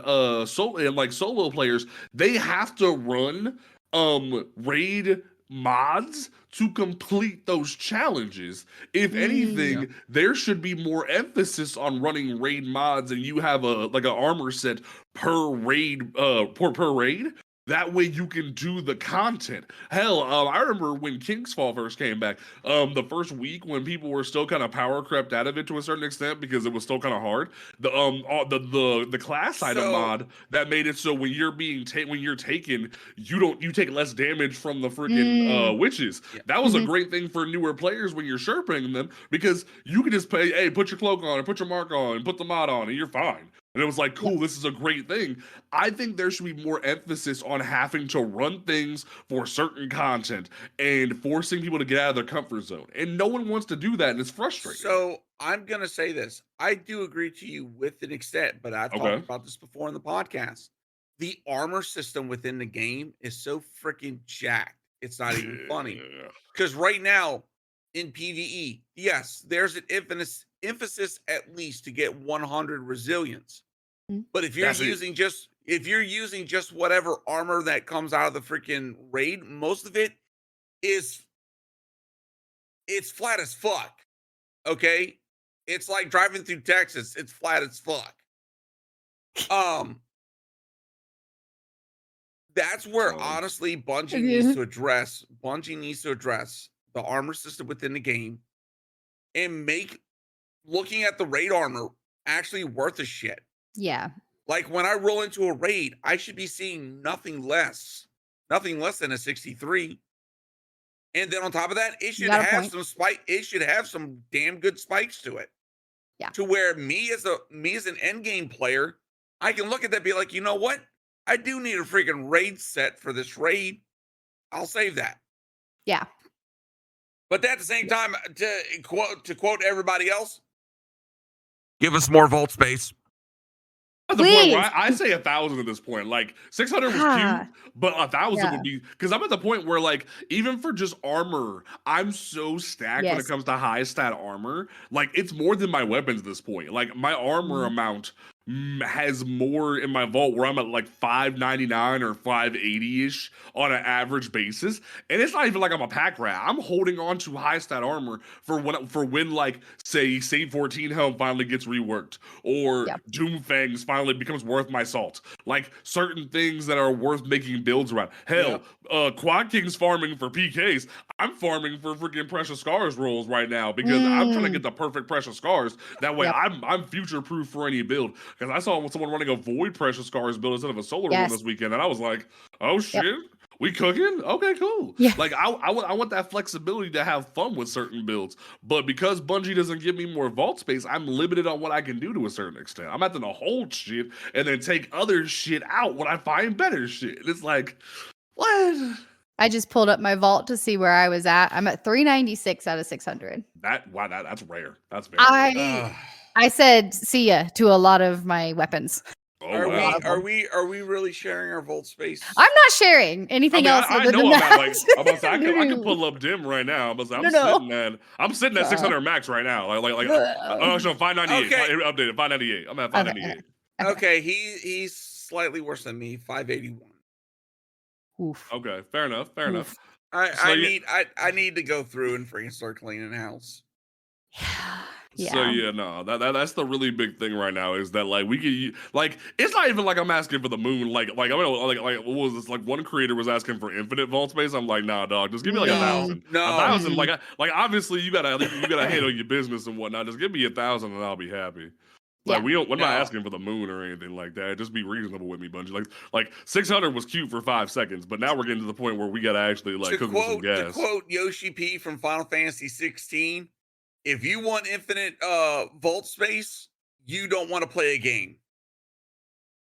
solo players, they have to run raid mods to complete those challenges. If anything, there should be more emphasis on running raid mods, and you have an armor set per raid per raid. That way you can do the content. Hell, I remember when Kingsfall first came back, the first week when people were still kind of power crept out of it to a certain extent because it was still kind of hard. The class item mod that made it so when you're taken, you take less damage from the freaking witches. That was a great thing for newer players when you're sherping them, because you can just pay, hey, put your cloak on, or put your mark on, and put the mod on, and you're fine. And it was like, cool, this is a great thing. I think there should be more emphasis on having to run things for certain content and forcing people to get out of their comfort zone. And no one wants to do that, and it's frustrating. So I'm going to say this. I do agree to you with an extent, but I've talked about this before in the podcast. The armor system within the game is so freaking jacked. It's not even funny. Because right now, in PvE, yes, there's an emphasis at least to get 100 resilience. But if you're using just whatever armor that comes out of the freaking raid, most of it's flat as fuck. Okay? It's like driving through Texas. It's flat as fuck. That's where honestly Bungie needs to address. Bungie needs to address the armor system within the game and make looking at the raid armor actually worth a shit. Yeah. Like, when I roll into a raid, I should be seeing nothing less than a 63. And then on top of that, it should have some spike. It should have some damn good spikes to it. Yeah. To where me as an end game player, I can look at that and be like, you know what? I do need a freaking raid set for this raid. I'll save that. Yeah. But at the same time, to quote everybody else, give us more vault space. At the point where I say 1,000 at this point. Like, 600 was cute, but 1,000 would be, because I'm at the point where, like, even for just armor, I'm so stacked when it comes to high stat armor. Like, it's more than my weapons at this point. Like, my armor amount has more in my vault where I'm at like 599 or 580-ish on an average basis, and it's not even like I'm a pack rat. I'm holding on to high stat armor for when like, say, Save 14 Helm finally gets reworked, or Doomfangs finally becomes worth my salt. Like, certain things that are worth making builds around. Hell, Quad King's farming for PKs. I'm farming for freaking Precious Scars rolls right now, because I'm trying to get the perfect Precious Scars. That way I'm future proof for any build. Because I saw someone running a Void Precious Scars build instead of a Solar one this weekend, and I was like, oh shit, we cooking? Okay, cool. Like, I want that flexibility to have fun with certain builds, but because Bungie doesn't give me more vault space, I'm limited on what I can do to a certain extent. I'm having to hold shit and then take other shit out when I find better shit. It's like, what? I just pulled up my vault to see where I was at. I'm at 396 out of 600. That's rare. That's very rare. I said see ya to a lot of my weapons. Oh, wow. Are we really sharing our vault space? I'm not sharing anything else. I other know than I'm that. at, like, I'm about to say, I can pull up dim right now. I'm sitting at 600 max right now. No, 598. Okay. Updated 598. I'm at 598. Okay, he's slightly worse than me, 581. Oof. Okay, fair enough. I need to go through and freaking start cleaning the house. Yeah. So no, that's the really big thing right now is that like we could like it's not even like I'm asking for the moon like I mean like what was this like one creator was asking for infinite vault space. I'm like, nah, dog, just give me like 1,000. No. 1,000 like obviously you gotta handle your business and whatnot. Just give me 1,000 and I'll be happy. Like we're not asking for the moon or anything like that. Just be reasonable with me, Bungie. Like 600 was cute for 5 seconds, but now we're getting to the point where we gotta actually like cook with some gas. To quote Yoshi P from Final Fantasy 16. If you want infinite vault space, you don't want to play a game.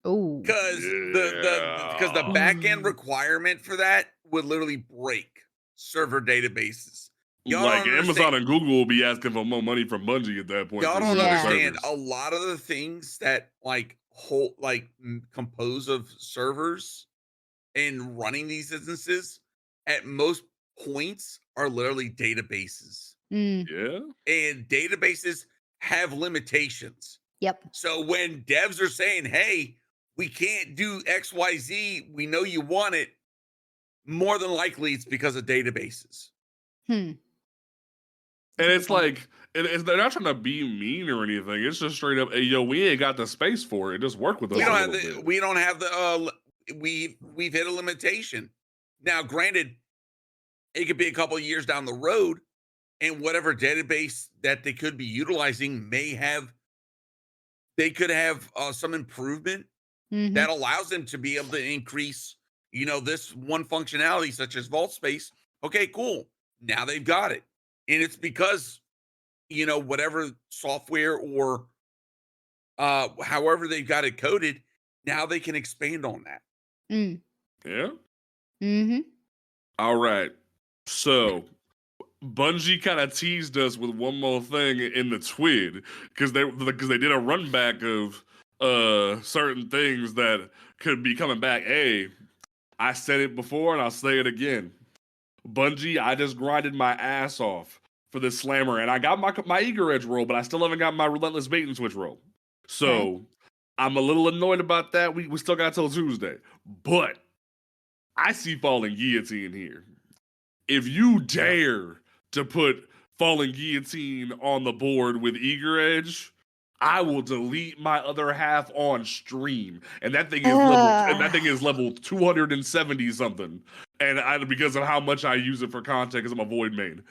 Oh, because the back end requirement for that would literally break server databases. Like Amazon and Google will be asking for more money from Bungie at that point. Y'all don't understand a lot of the things that compose of servers and running these instances at most points are literally databases. Yeah. And databases have limitations. Yep. So when devs are saying, hey, we can't do XYZ, we know you want it, more than likely it's because of databases. And it's like, they're not trying to be mean or anything. It's just straight up, hey, yo, we ain't got the space for it. Just work with us. We've hit a limitation. Now, granted, it could be a couple of years down the road, and whatever database that they could be utilizing they could have some improvement that allows them to be able to increase, this one functionality such as vault space. Okay, cool. Now they've got it. And it's because, whatever software or however they've got it coded, now they can expand on that. Yeah. All right. So Bungie kind of teased us with one more thing in the tweet because they did a run back of certain things that could be coming back. Hey, I said it before and I'll say it again. Bungie, I just grinded my ass off for this slammer and I got my eager edge roll, but I still haven't got my relentless bait and switch roll. So I'm a little annoyed about that. We still got till Tuesday, but I see Falling Guillotine here. If you dare to put Falling Guillotine on the board with Eager Edge, I will delete my other half on stream. And that thing is level 270 something. And because of how much I use it for content because I'm a void main.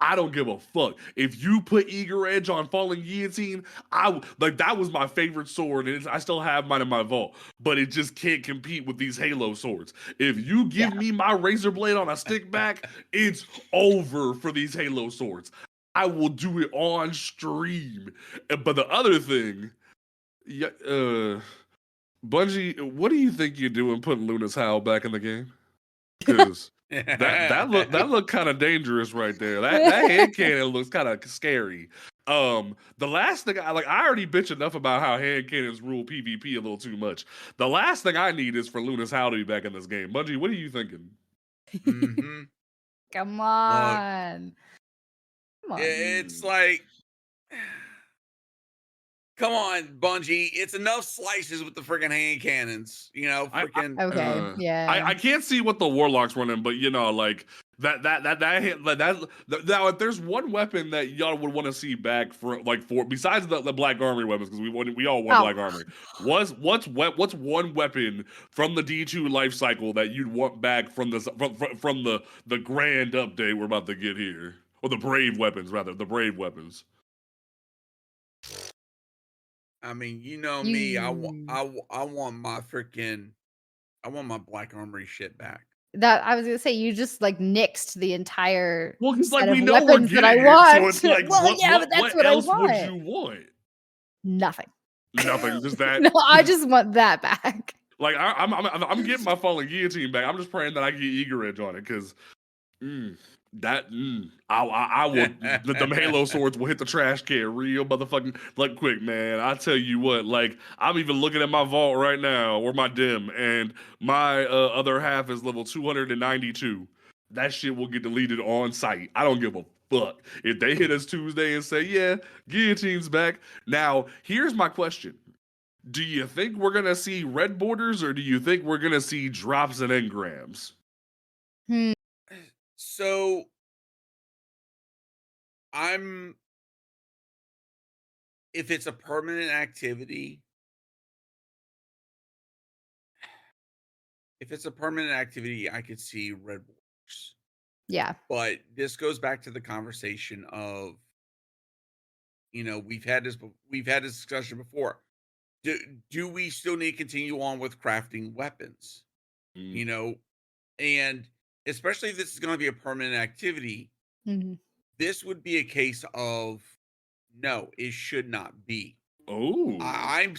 I don't give a fuck. If you put Eager Edge on Falling Guillotine, that was my favorite sword, and I still have mine in my vault, but it just can't compete with these Halo swords. If you give me my Razor Blade on a stick back, it's over for these Halo swords. I will do it on stream. But the other thing, Bungie, what do you think you're doing putting Luna's Howl back in the game? Because that looked kind of dangerous right there. That hand cannon looks kind of scary. The last thing I already bitch enough about how hand cannons rule PvP a little too much. The last thing I need is for Luna's Howl to be back in this game. Bungie, what are you thinking? Come on. It's like, come on, Bungie. It's enough slices with the freaking hand cannons. I can't see what the Warlock's running, but like now if there's one weapon that y'all would want to see back for besides the Black Armory weapons, because we all want Black Armory. What's one weapon from the D2 life cycle that you'd want back from the grand update we're about to get here? Or the brave weapons, rather. The brave weapons. I mean, me. I want my Black Armory shit back. That I was gonna say, you just nixed the entire set of we know weapons that I want. So it's but that's what I want. What else would you want? Nothing. Nothing. Just that. No, I just want that back. Like I'm getting my fallen guillotine back. I'm just praying that I get Eager Edge on it because I will. The Halo swords will hit the trash can real motherfucking like quick, man. I tell you what, like I'm even looking at my vault right now or my dim, and my other half is level 292. That shit will get deleted on site. I don't give a fuck if they hit us Tuesday and say, yeah, guillotine's back. Now, here's my question. Do you think we're gonna see red borders, or do you think we're gonna see drops and engrams? So if it's a permanent activity, I could see red borders. Yeah. But this goes back to the conversation of, we've had this discussion before. Do we still need to continue on with crafting weapons? And especially if this is going to be a permanent activity, this would be a case of no, it should not be. Oh, I've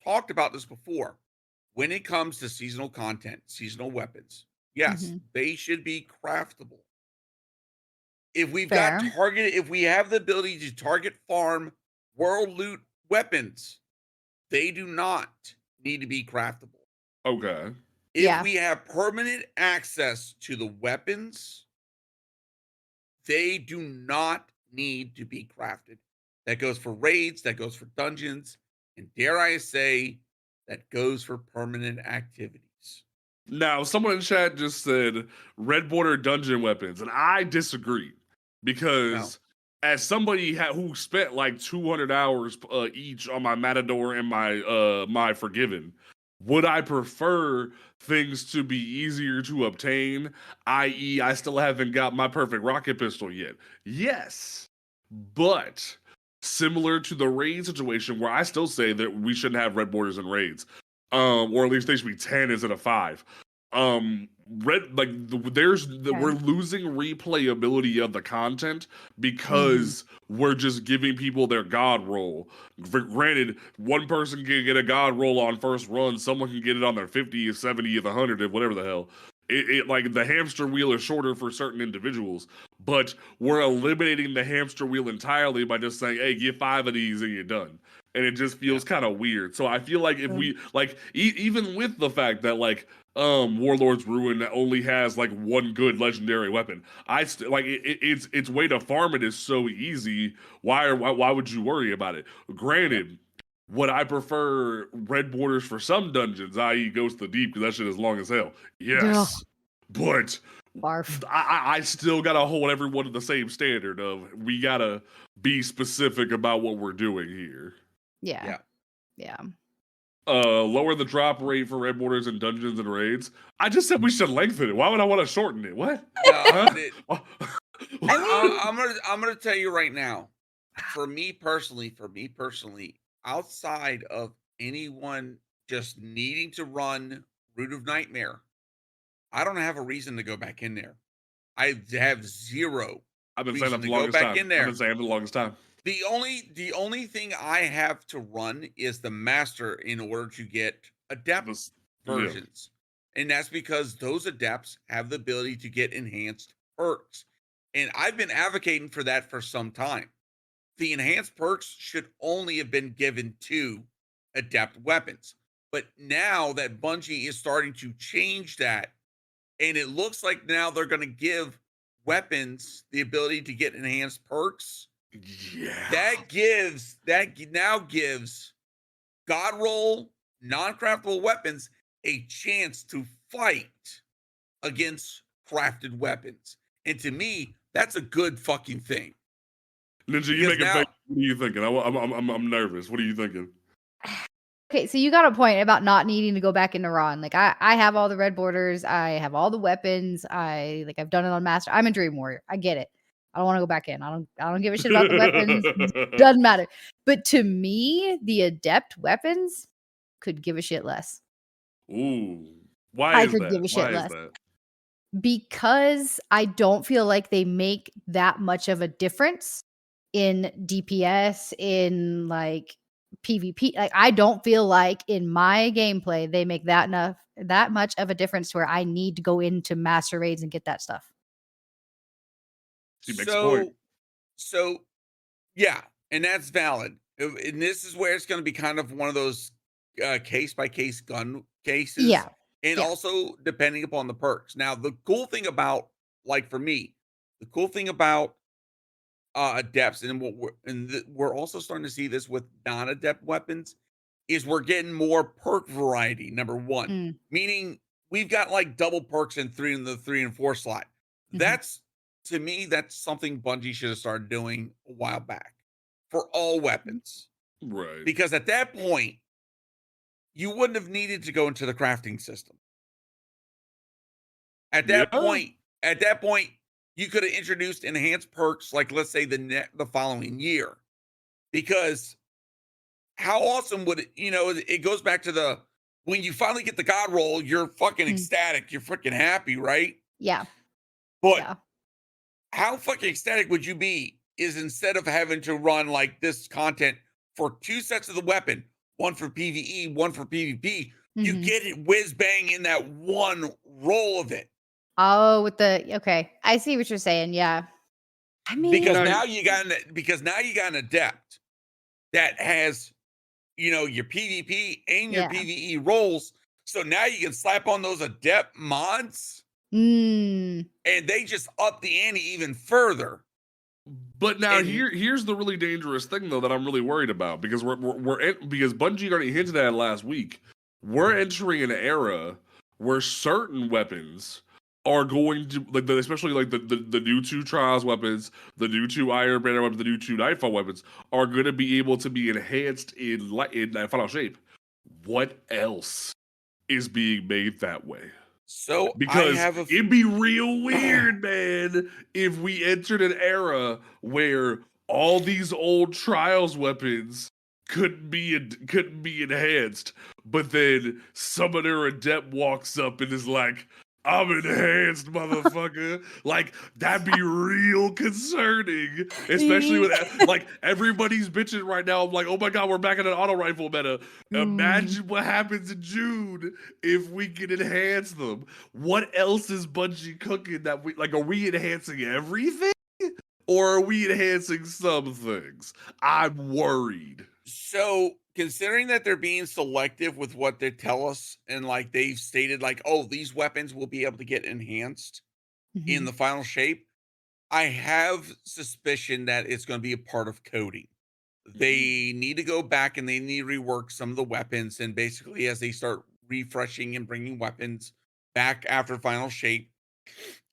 talked about this before. When it comes to seasonal content, seasonal weapons, yes, they should be craftable. If we've got if we have the ability to target farm world loot weapons, they do not need to be craftable. Okay. If we have permanent access to the weapons, they do not need to be crafted. That goes for raids, that goes for dungeons, and dare I say, that goes for permanent activities. Now, someone in chat just said red border dungeon weapons, and I disagree because as somebody who spent like 200 hours each on my Matador and my Forgiven, would I prefer things to be easier to obtain, i.e., I still haven't got my perfect rocket pistol yet? Yes, but similar to the raid situation where I still say that we shouldn't have red borders in raids, or at least they should be 10 instead of 5. We're losing replayability of the content because we're just giving people their god roll. Granted, one person can get a god roll on first run, someone can get it on their 50th, 70th, 100th, whatever the hell. It like the hamster wheel is shorter for certain individuals, but we're eliminating the hamster wheel entirely by just saying, hey, get 5 of these and you're done. And it just feels kind of weird. So I feel like if we like even with the fact that like Warlord's Ruin only has like one good legendary weapon, I still like its way to farm it is so easy. Why would you worry about it? Granted, would I prefer red borders for some dungeons, i.e. Ghost of the Deep, because that shit is long as hell? Yes. But barf. I still gotta hold everyone to the same standard of we gotta be specific about what we're doing here. Yeah. Lower the drop rate for red borders in dungeons and raids. I just said we should lengthen it. Why would I want to shorten it? What? I'm gonna tell you right now. For me personally, outside of anyone just needing to run Root of Nightmare, I don't have a reason to go back in there. I have zero. I've been saying that the longest time. I've been saying it the longest time. The only thing I have to run is the master in order to get adept versions. And that's because those adepts have the ability to get enhanced perks. And I've been advocating for that for some time. The enhanced perks should only have been given to adept weapons. But now that Bungie is starting to change that, and it looks like now they're going to give weapons the ability to get enhanced perks. That now gives God roll non-craftable weapons a chance to fight against crafted weapons. And to me, that's a good fucking thing. Ninja, you making face. What are you thinking? I'm nervous. What are you thinking? Okay, so you got a point about not needing to go back into Ron. Like I have all the red borders, I have all the weapons, I've done it on Master. I'm a Dream Warrior. I get it. I don't want to go back in. I don't give a shit about the weapons. Doesn't matter. But to me, the adept weapons could give a shit less. Ooh. Why is that? Give a shit less. Because I don't feel like they make that much of a difference in DPS, in like PvP. Like, I don't feel like in my gameplay they make that much of a difference to where I need to go into master raids and get that stuff. He makes a point. So yeah, and that's valid. And this is where it's going to be kind of one of those case by case gun cases. Yeah. And also depending upon the perks. Now, the cool thing about, like for me, the cool thing about adepts, and we're also starting to see this with non-adept weapons, is we're getting more perk variety. Number one, meaning we've got like double perks in the 3 and 4 slot. That's, to me, that's something Bungie should have started doing a while back for all weapons. Right. Because at that point, you wouldn't have needed to go into the crafting system. At that point, you could have introduced enhanced perks, like let's say the following year. Because how awesome would it, it goes back to when you finally get the god roll, you're fucking ecstatic, you're freaking happy, right? Yeah. But how fucking ecstatic would you be is instead of having to run like this content for 2 sets of the weapon, one for PvE, one for PvP, you get it whiz bang in that one roll of it. Oh, okay. I see what you're saying. Yeah. I mean, because now you got an adept that has, your PvP and your PvE rolls. So now you can slap on those adept mods. And they just up the ante even further. But now here's the really dangerous thing though that I'm really worried about, because because Bungie already hinted at it last week. We're entering an era where certain weapons are going to, like, especially like the new 2 Trials weapons, the new 2 Iron Banner weapons, the new 2 Nightfall weapons are going to be able to be enhanced in final shape. What else is being made that way? So because it'd be real weird, man, if we entered an era where all these old Trials weapons couldn't be enhanced, but then Summoner Adept walks up and is like, I'm enhanced, motherfucker. Like, that'd be real concerning. Especially with, like, everybody's bitching right now. I'm like, oh my god, we're back in an auto rifle meta. Imagine what happens in June if we can enhance them. What else is Bungie cooking that are we enhancing everything? Or are we enhancing some things? I'm worried. So, considering that they're being selective with what they tell us, and like they've stated, like, oh, these weapons will be able to get enhanced in the final shape, I have suspicion that it's going to be a part of coding. They need to go back and they need to rework some of the weapons, and basically as they start refreshing and bringing weapons back after final shape,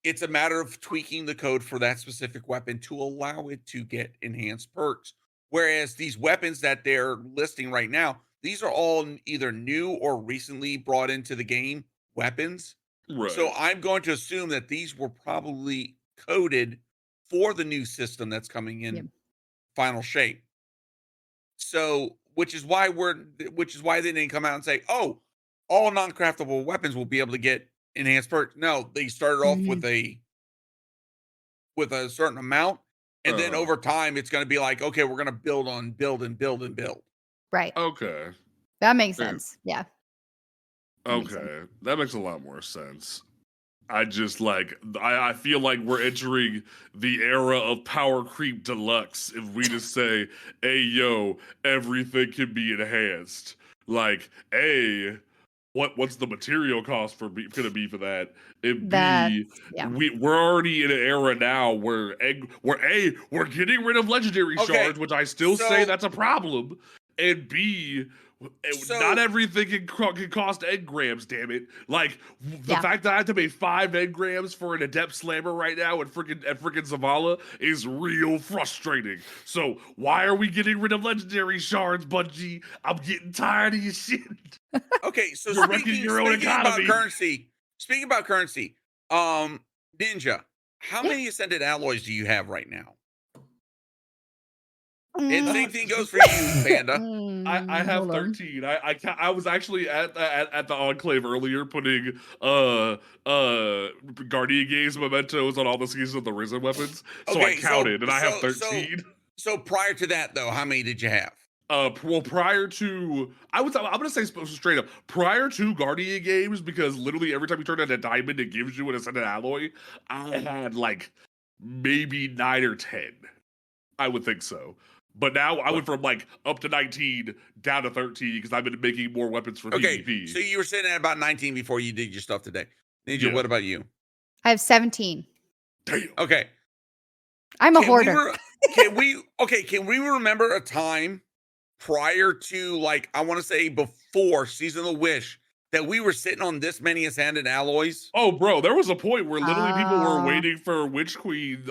it's a matter of tweaking the code for that specific weapon to allow it to get enhanced perks. Whereas these weapons that they're listing right now, these are all either new or recently brought into the game weapons. Right. So I'm going to assume that these were probably coded for the new system that's coming in final shape. So, which is why they didn't come out and say, oh, all non-craftable weapons will be able to get enhanced perks. No, they started off with a certain amount. And then over time, it's going to be like, okay, we're going to build and build. Right. Okay. That makes sense. Yeah. Okay. That makes a lot more sense. I just I feel like we're entering the era of power creep deluxe if we just say, hey, yo, everything can be enhanced. Like, A, what's the material cost gonna be for that? And B, we're already in an era now where we're getting rid of legendary shards, which I still say that's a problem. And B, not everything can cost engrams, damn it. Like, the fact that I have to pay 5 engrams for an adept slammer right now at freaking Zavala is real frustrating. So why are we getting rid of legendary shards, Bungie? I'm getting tired of your shit. Okay, so You're wrecking your own economy. Speaking about currency, Ninja, how many ascended alloys do you have right now? And same thing goes for you, Panda. I have 13. I was actually at the Enclave earlier putting Guardian Games mementos on all the skins of the Risen weapons. So I counted and I have 13. So prior to that though, how many did you have? Well, prior to, I'm gonna say straight up, prior to Guardian games, because literally every time you turn on a diamond, it gives you an ascendant alloy. I had like maybe 9 or 10. I would think so. But now I went from like up to 19 down to 13 because I've been making more weapons for Okay, PvP. so you were sitting at about 19 before you did your stuff today. Ninja, Yeah. what about you? I have 17. Damn. Okay. I'm a hoarder. Can we remember a time prior to, like, I want to say before Season of the Wish, that we were sitting on this many ascendant alloys? Oh, bro, there was a point where literally people were Ah. waiting for Witch Queen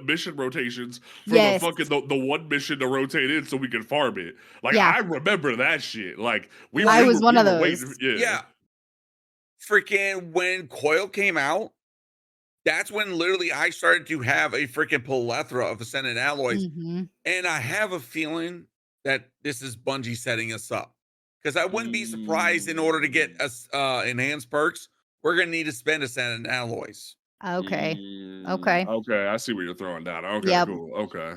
mission rotations for Yes. the one mission to rotate in so we could farm it. Like, Yeah. I remember that shit. Like, I was one of those. Yeah. Freaking when Coil came out, that's when literally I started to have a freaking plethora of ascendant alloys. Mhm. And I have a feeling that this is Bungie setting us up. Because I wouldn't be surprised, in order to get us enhanced perks, we're gonna need to spend ascendant alloys. Okay. Okay. Okay, I see what you're throwing down. Okay, Yep. cool. Okay.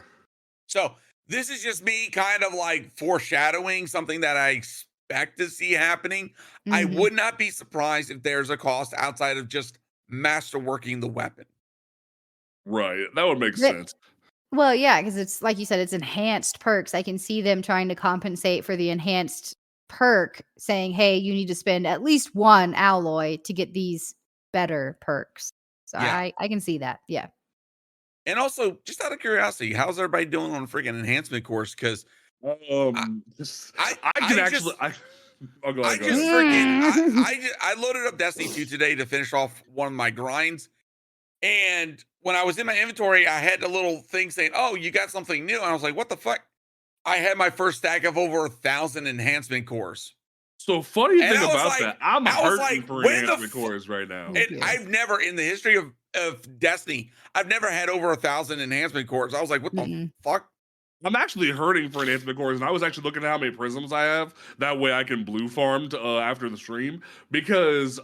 So this is just me kind of like foreshadowing something that I expect to see happening. I Mhm. would not be surprised if there's a cost outside of just masterworking the weapon. Right. That would make But- sense. Well, yeah, because it's like you said, it's enhanced perks. I can see them trying to compensate for the enhanced perk, saying, "Hey, you need to spend at least one alloy to get these better perks." So Yeah. I can see that. Yeah. And also, just out of curiosity, how's everybody doing on a freaking enhancement course? Because I I can just- actually. I'll go I ahead. Go just ahead. freaking I loaded up Destiny 2 today to finish off one of my grinds. And when I was in my inventory, I had a little thing saying, "Oh, you got something new." And I was like, "What the fuck?" I had my first stack of over 1,000 enhancement cores. So funny And thing I was about like- that, I'm I was hurting like, for when the enhancement cores right now. Yeah. And I've never, in the history of Destiny, I've never had over 1,000 enhancement cores. I was like, what the Mm-mm. fuck? I'm actually hurting for enhancement cores, and I was actually looking at how many prisms I have. That way, I can blue farm after the stream because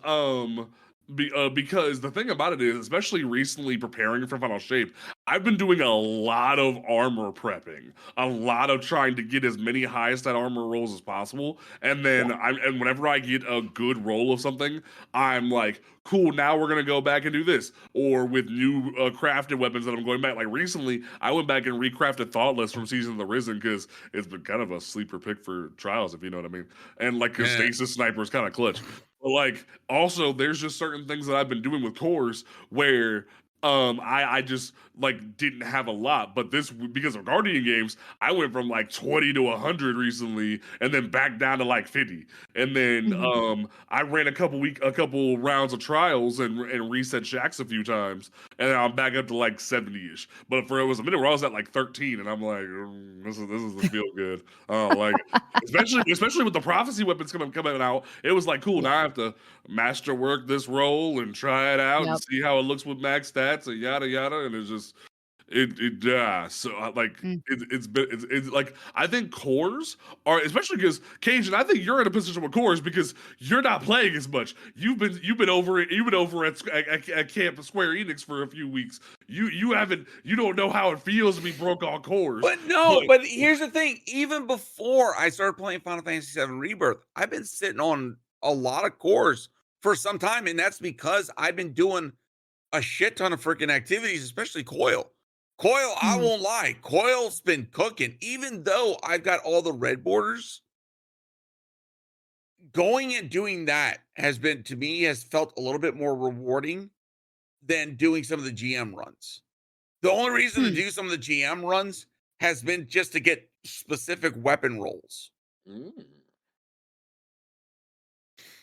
because the thing about it is, especially recently preparing for Final Shape, I've been doing a lot of armor prepping, a lot of trying to get as many high stat armor rolls as possible, and then and whenever I get a good roll of something, I'm like, cool, now we're gonna go back and do this. Or with new crafted weapons that I'm going back. Like recently, I went back and recrafted Thoughtless from Season of the Risen because it's been kind of a sleeper pick for trials, if you know what I mean. And like, cause Yeah. Stasis Sniper is kind of clutch. But like, also, there's just certain things that I've been doing with cores where I just like didn't have a lot, but this, because of Guardian games, I went from like 20 to 100 recently, and then back down to like 50, and then I ran a couple rounds of trials and reset shacks a few times, and then I'm back up to like 70ish. But for it was a minute where I was at like 13, and I'm like, this is the feel good. Like especially with the prophecy weapons coming out, it was like cool. Now I have to masterwork this role and try it out and Yep. see how it looks with max stats and yada yada, and it's just yeah. So it's like, I think cores are, especially because Cajun, I think you're in a position with cores because you're not playing as much. You've been over at Camp Square Enix for a few weeks. You don't know how it feels to be broke on cores. But no, but here's the thing. Even before I started playing Final Fantasy VII Rebirth, I've been sitting on a lot of cores for some time. And that's because I've been doing a shit ton of freaking activities, especially Coil. Coil, I won't lie, Coil's been cooking. Even though I've got all the red borders, going and doing that has been, to me, has felt a little bit more rewarding than doing some of the GM runs. The only reason to do some of the GM runs has been just to get specific weapon rolls.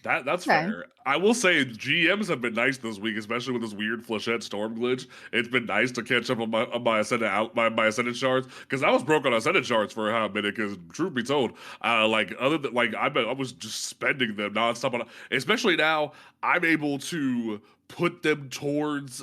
That's Okay. fair. I will say GMs have been nice this week, especially with this weird Flechette Storm glitch. It's been nice to catch up on my ascendant shards, because I was broke on ascendant shards for a hot minute. Because truth be told, like, other than like, I was just spending them nonstop on. Especially now, I'm able to put them towards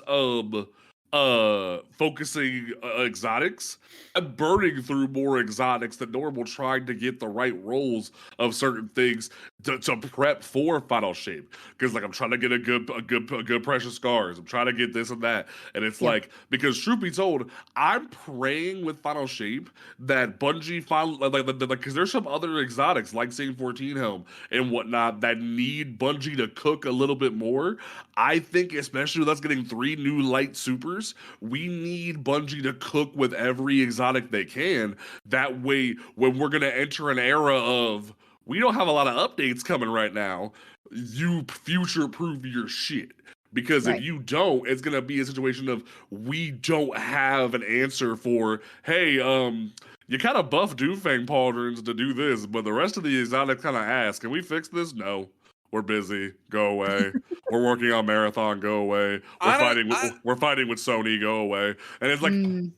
focusing exotics and burning through more exotics than normal, trying to get the right rolls of certain things to prep for final shape. Because like I'm trying to get a good precious scars. I'm trying to get this and that, and it's Yeah. like, because truth be told, I'm praying with final shape that Bungie finally like because there's some other exotics like Saint 14 Helm and whatnot that need Bungie to cook a little bit more. I think, especially with us getting 3 new light supers, we need Bungie to cook with every exotic they can. That way, when we're going to enter an era of, we don't have a lot of updates coming right now, you future proof your shit. Because if Right. you don't, it's going to be a situation of, we don't have an answer for, hey, you kind of buff Doomfang pauldrons to do this, but the rest of the exotic kind of ask, can we fix this? No. We're busy. Go away. We're working on Marathon. Go away. We're I don't. fighting. We're fighting with Sony. Go away. And it's like, Mm,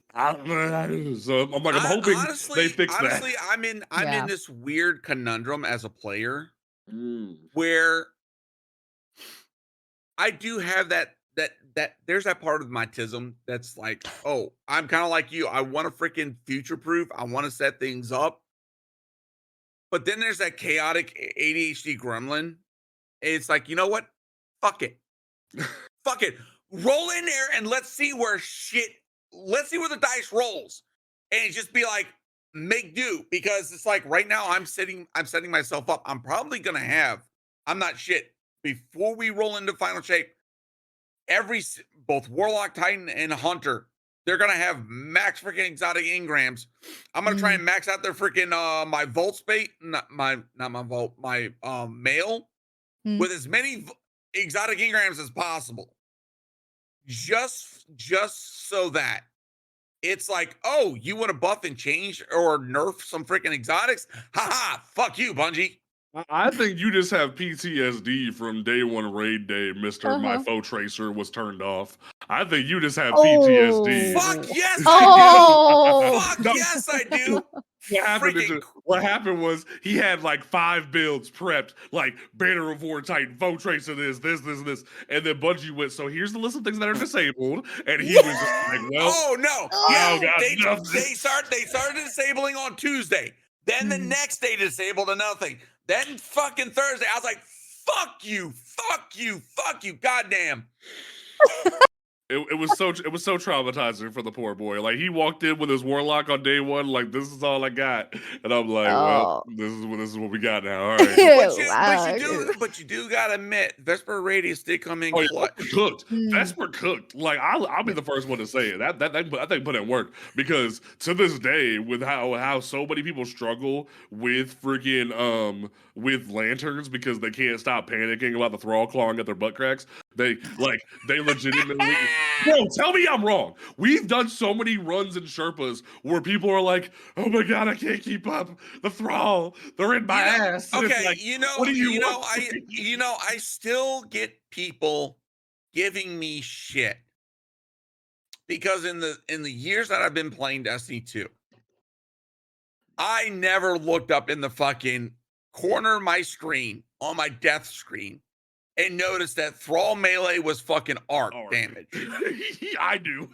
so I'm like, I'm hoping they fix that. honestly, I'm in yeah. this weird conundrum as a player Mm. where I do have that there's that part of my tism that's like, oh, I'm kind of like you. I want to freaking future proof. I want to set things up. But then there's that chaotic ADHD gremlin. It's like, you know what? Fuck it. Fuck it. Roll in there and let's see where the dice rolls. And it just be like, make do. Because it's like right now I'm setting myself up. I'm not shit. Before we roll into final shape, both Warlock, Titan, and Hunter, they're gonna have max freaking exotic engrams. I'm gonna try and max out their freaking my Volt spate, not my Volt, my mail Mm. with as many exotic engrams as possible. Just so that it's like, oh, you want to buff and change or nerf some freaking exotics? Haha, fuck you, Bungie. I think you just have PTSD from day one raid day, Mister. My Uh-huh. foe tracer was turned off. I think you just have Oh. PTSD. Fuck yes, I Oh. do. Fuck No. yes, I do. What happened was he had like 5 builds prepped, like Banner of War Titan, foe tracer, this, and then Bungie went, so here's the list of things that are disabled, and he was just like, well, Oh no! I don't Yeah, got nothing. they started disabling on Tuesday. Then the next day disabled another thing. Then fucking Thursday, I was like, "Fuck you, fuck you, fuck you, goddamn!" It was so traumatizing for the poor boy. Like, he walked in with his Warlock on day one, like, this is all I got, and I'm like, well, Oh. this is what we got now. All right. But you do gotta admit, Vesper Radius did come in Oh, yeah, clutch. cooked. Mm. Vesper cooked. Like, I'll be the first one to say it. That thing put in work, because to this day, with how so many people struggle with freaking with lanterns because they can't stop panicking about the thrall clawing at their butt cracks. They legitimately. Bro, tell me I'm wrong. We've done so many runs in Sherpas where people are like, "Oh my god, I can't keep up. The thrall, they're in my ass." And it's Okay, like, what do you want? I still get people giving me shit because in the years that I've been playing Destiny 2, I never looked up in the fucking corner of my screen on my death screen and noticed that Thrall melee was fucking arc damage. I do.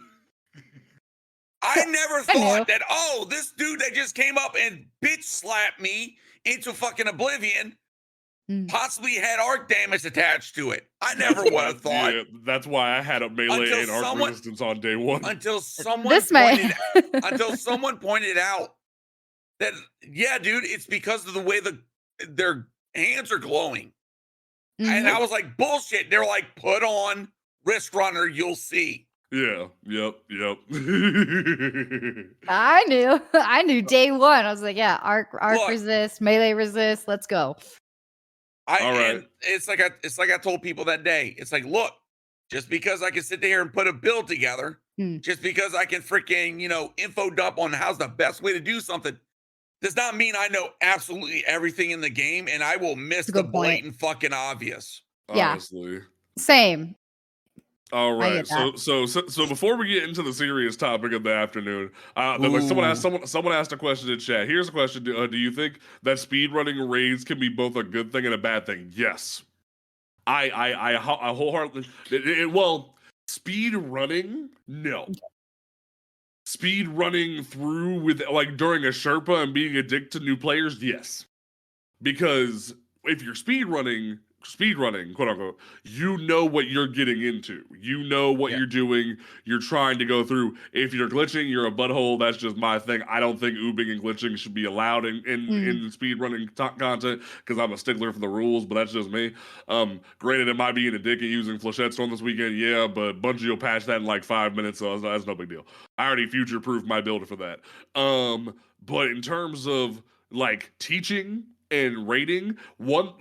I never thought that, oh, this dude that just came up and bitch slapped me into fucking oblivion possibly had arc damage attached to it. I never would have thought. Yeah, that's why I had a melee and arc resistance on day one. Until someone pointed out that, yeah, dude, it's because of the way their hands are glowing. And I was like, bullshit. They're like, put on Wrist Runner, you'll see. Yeah, yep. I knew day one. I was like, yeah, arc resist, melee resist, let's go. All right. And it's like I told people that day. It's like, look, just because I can sit there and put a build together, just because I can freaking, info dump on how's the best way to do something, does not mean I know absolutely everything in the game, and I will miss the blatant fucking obvious. Yeah. Honestly. Same. All right. So before we get into the serious topic of the afternoon, someone asked a question in chat. Here's a question: do you think that speedrunning raids can be both a good thing and a bad thing? Yes. I wholeheartedly. Well, Speed running, no. Speed running through with like during a Sherpa and being a dick to new players, yes. Because if you're speed running, quote unquote, you know what you're getting into. You know what you're doing. You're trying to go through. If you're glitching, you're a butthole. That's just my thing. I don't think oobing and glitching should be allowed in speed running content because I'm a stickler for the rules, but that's just me. Granted, am I being a dick and using Flechette Storm this weekend? Yeah, but Bungie will patch that in like 5 minutes, so that's no big deal. I already future-proofed my build for that. But in terms of like teaching and rating, one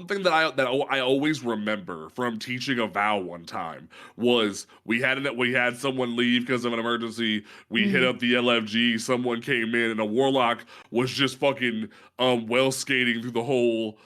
thing that I always remember from teaching a vow one time was we had someone leave because of an emergency. We hit up the LFG, someone came in, and a warlock was just fucking well skating through the whole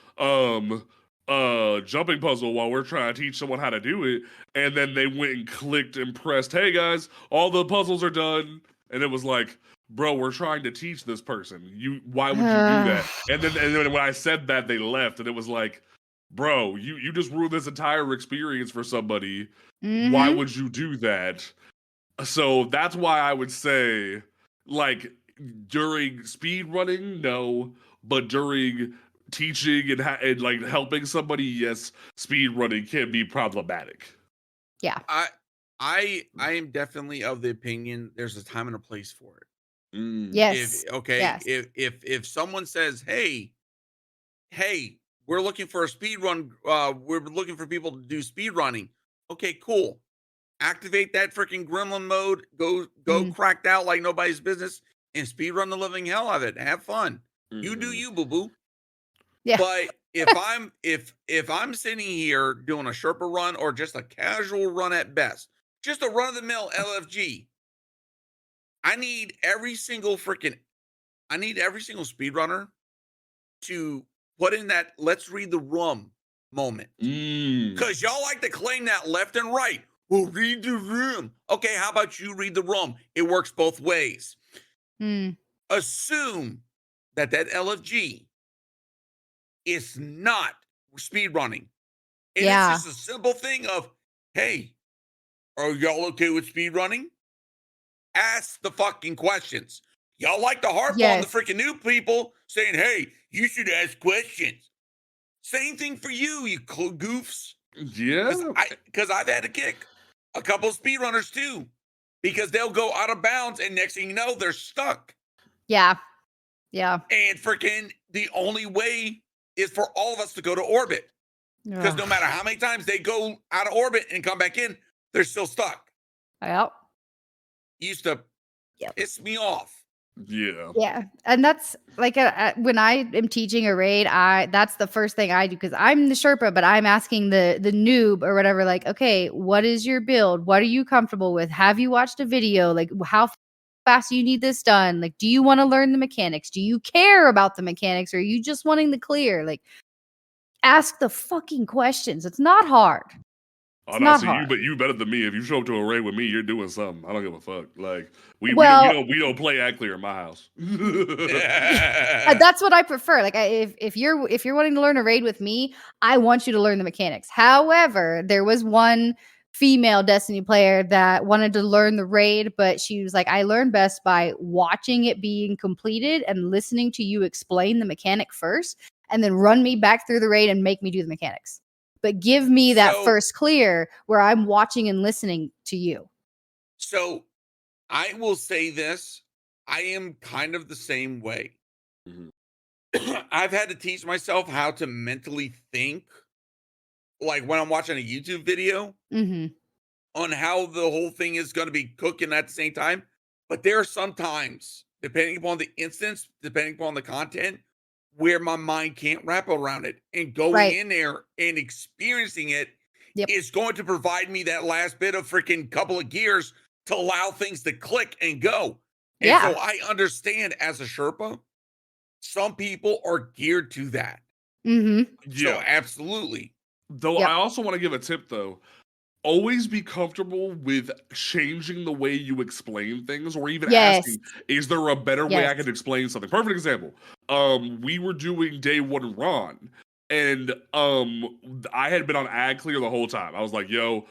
jumping puzzle while we're trying to teach someone how to do it, and then they went and clicked and pressed, hey guys, all the puzzles are done, and it was like, bro, we're trying to teach this person. Why would you do that? And then when I said that, they left, and it was like, bro, you just ruined this entire experience for somebody. Why would you do that? So that's why I would say, like, during speed running, no, but during teaching and like helping somebody, yes, speed running can be problematic. Yeah. I am definitely of the opinion there's a time and a place for it. Yes. If someone says, hey, we're looking for a speed run, we're looking for people to do speed running. Okay, cool. Activate that freaking gremlin mode. Go cracked out like nobody's business and speed run the living hell out of it. Have fun. You do you, boo boo. Yeah. But if I'm sitting here doing a Sherpa run or just a casual run at best, just a run of the mill LFG, I need every single speedrunner to put in that let's read the room moment. Because y'all like to claim that left and right. Well, read the room. Okay, how about you read the room? It works both ways. Assume that LFG is not speed running. And it's just a simple thing of, hey, are y'all okay with speed running? Ask the fucking questions. Y'all like to harp on the freaking new people saying, hey, you should ask questions. Same thing for you goofs. Yeah. Because I've had to kick a couple of speedrunners too. Because they'll go out of bounds and next thing you know, they're stuck. Yeah. Yeah. And freaking the only way is for all of us to go to orbit. Because no matter how many times they go out of orbit and come back in, they're still stuck. Yep. Used to piss me off. Yeah. Yeah. And that's like when I am teaching a raid, that's the first thing I do because I'm the Sherpa, but I'm asking the noob or whatever, like, okay, what is your build? What are you comfortable with? Have you watched a video? Like, how fast do you need this done? Like, do you want to learn the mechanics? Do you care about the mechanics? Or are you just wanting the clear? Like, ask the fucking questions. It's not hard. Oh, no, see, you better than me. If you show up to a raid with me, you're doing something. I don't give a fuck. Like we don't play act clear in my house. That's what I prefer. Like if you're wanting to learn a raid with me, I want you to learn the mechanics. However, there was one female Destiny player that wanted to learn the raid, but she was like, I learn best by watching it being completed and listening to you explain the mechanic first, and then run me back through the raid and make me do the mechanics. But give me that first clear where I'm watching and listening to you. So I will say this. I am kind of the same way. I've had to teach myself how to mentally think, like when I'm watching a YouTube video, on how the whole thing is going to be cooking at the same time. But there are some times, depending upon the instance, depending upon the content, where my mind can't wrap around it, and going in there and experiencing it is going to provide me that last bit of freaking couple of gears to allow things to click and go. And so I understand as a Sherpa, some people are geared to that. So absolutely. Though I also want to give a tip though. Always be comfortable with changing the way you explain things, or even asking, is there a better way I can explain something? Perfect example. We were doing day one Ron, and I had been on ad clear the whole time. I was like, yo,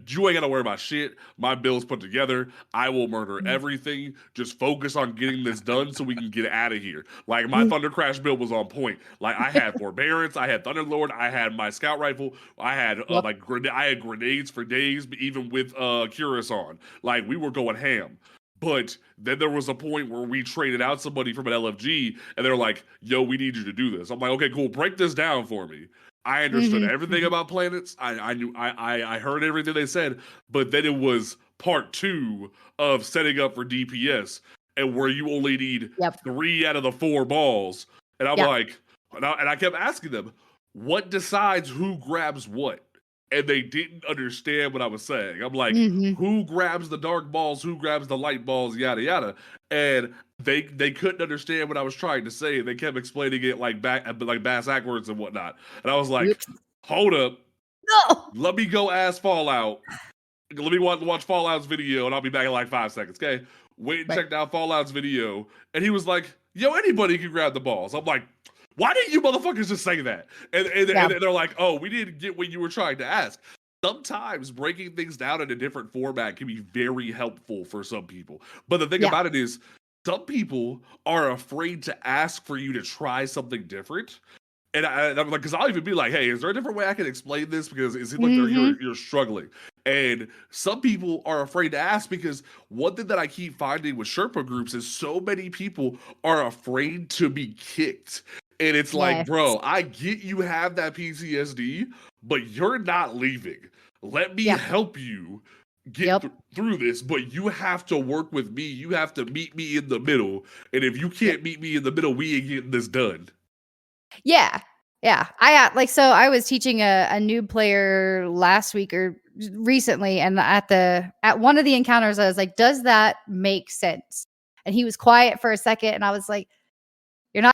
you ain't gotta worry about shit. My bill's put together. I will murder Mm. everything. Just focus on getting this done so we can get out of here. Like my Thunder Crash build was on point. Like I had Forbearance, I had Thunderlord, I had my Scout Rifle, I had Yep. I had grenades for days, even with Curus on. Like we were going ham. But then there was a point where we traded out somebody from an LFG, and they're like, "Yo, we need you to do this." I'm like, "Okay, cool. Break this down for me." I understood everything about planets. I knew I heard everything they said, but then it was part 2 of setting up for DPS, and where you only need Yep. 3 out of the 4 balls. And I'm Yep. like, and I kept asking them, what decides who grabs what? And they didn't understand what I was saying. I'm like, who grabs the dark balls? Who grabs the light balls? Yada yada. And they couldn't understand what I was trying to say. They kept explaining it like bass backwards and whatnot. And I was like, Whoops. hold up, No. let me go ask Fallout. Let me watch Fallout's video, and I'll be back in like 5 seconds. Okay, wait and check out Fallout's video, and he was like, "Yo, anybody can grab the balls." I'm like, why didn't you motherfuckers just say that? And they're like, oh, we didn't get what you were trying to ask. Sometimes breaking things down in a different format can be very helpful for some people. But the thing about it is, some people are afraid to ask for you to try something different. And I'm like, because I'll even be like, hey, is there a different way I can explain this? Because it seems like you're struggling. And some people are afraid to ask, because one thing that I keep finding with Sherpa groups is so many people are afraid to be kicked. And it's like, bro, I get you have that PTSD, but you're not leaving. Let me help you get through this, but you have to work with me. You have to meet me in the middle. And if you can't meet me in the middle, we ain't getting this done. Yeah. I was teaching a noob player last week or recently, and at one of the encounters I was like, does that make sense? And he was quiet for a second, and I was like, you're not,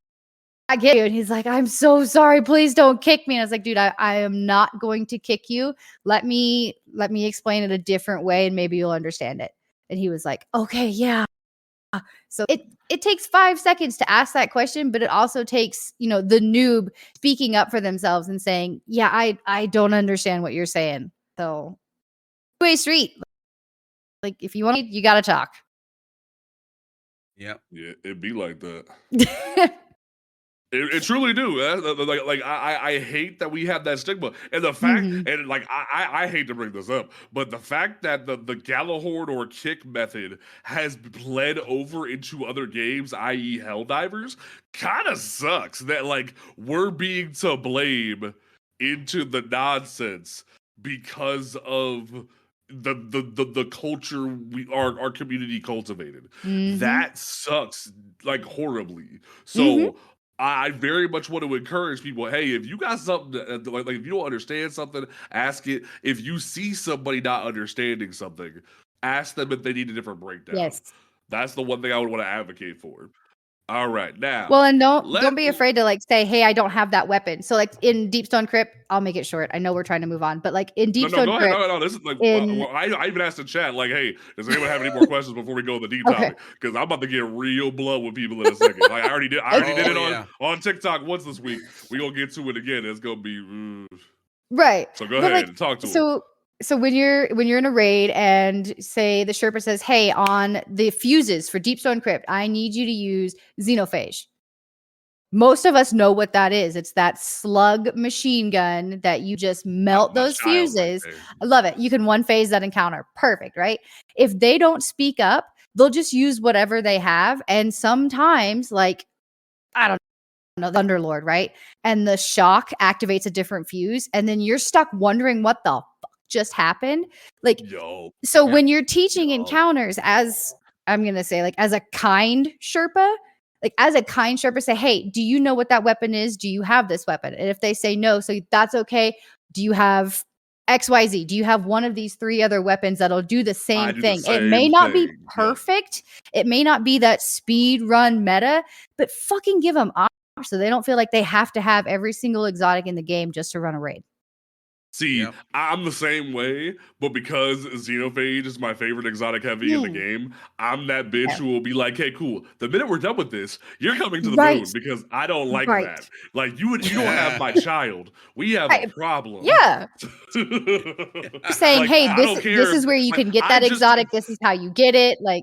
I get you. And he's like, I'm so sorry, please don't kick me. And I was like, dude, I am not going to kick you. Let me explain it a different way, and maybe you'll understand it. And he was like, okay, yeah. So it takes 5 seconds to ask that question, but it also takes, the noob speaking up for themselves and saying, yeah, I don't understand what you're saying. So two-way street. Like, if you want to, you got to talk. Yeah, it'd be like that. It truly do. I hate that we have that stigma, and the fact, and like I hate to bring this up, but the fact that the Galahorn or kick method has bled over into other games, i.e., Helldivers, kind of sucks. That like we're being to blame into the nonsense because of the culture our community cultivated. That sucks like horribly. So. I very much want to encourage people, hey, if you got something, like if you don't understand something, ask it. If you see somebody not understanding something, ask them if they need a different breakdown. Yes. That's the one thing I would want to advocate for. All right, now. Well, and don't be afraid to like say, hey, I don't have that weapon. So like in Deepstone Crypt, I'll make it short. I know we're trying to move on, but like in Deepstone Crypt. No, this is like I even asked the chat, like, hey, does anyone have any more questions before we go to the deep topic? Because I'm about to get real blood with people in a second. Like I already did it on TikTok once this week. We gonna get to it again. It's gonna be right. So go ahead and talk to him. So when you're in a raid and say the Sherpa says, hey, on the fuses for Deepstone Crypt, I need you to use Xenophage. Most of us know what that is. It's that slug machine gun that you just melt those fuses. Right, I love it. You can one phase that encounter. Perfect, right? If they don't speak up, they'll just use whatever they have. And sometimes, like, I don't know, Thunderlord, right? And the shock activates a different fuse. And then you're stuck wondering what the fuck just happened. Like, when you're teaching encounters, as I'm going to say, like, as a kind Sherpa, say, hey, do you know what that weapon is? Do you have this weapon? And if they say no, so that's okay. Do you have XYZ? Do you have one of these 3 other weapons that'll do the same thing? It may not be perfect. Yeah. It may not be that speed run meta, but fucking give them options so they don't feel like they have to have every single exotic in the game just to run a raid. See, Yep. I'm the same way, but because Xenophage is my favorite exotic heavy in the game, I'm that bitch Yeah. who will be like, "Hey, cool. The minute we're done with this, you're coming to the Right. moon because I don't like Right. that. Like you don't have my child. We have a Right. problem." Yeah. You're saying, Like hey, I don't this care. is where you Like can get I that just exotic. This is how you get it. Like,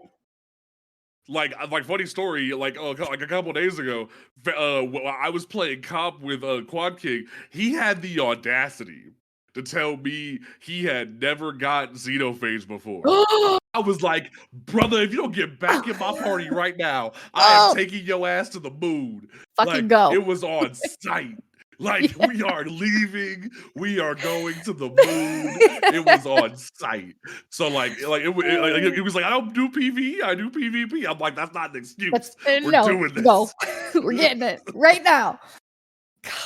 like funny story. Like a couple days ago, I was playing cop with Quad King. He had the audacity to tell me he had never got Xenophage before. I was like, brother, if you don't get back in my party right now, I am oh, taking your ass to the moon. fucking Like, go. it was on sight. Like, we are leaving. We are going to the moon. It was on sight. So, it was like, I don't do PvE. I do PvP. I'm like, that's not an excuse. We're No, doing this. go. We're getting it right now.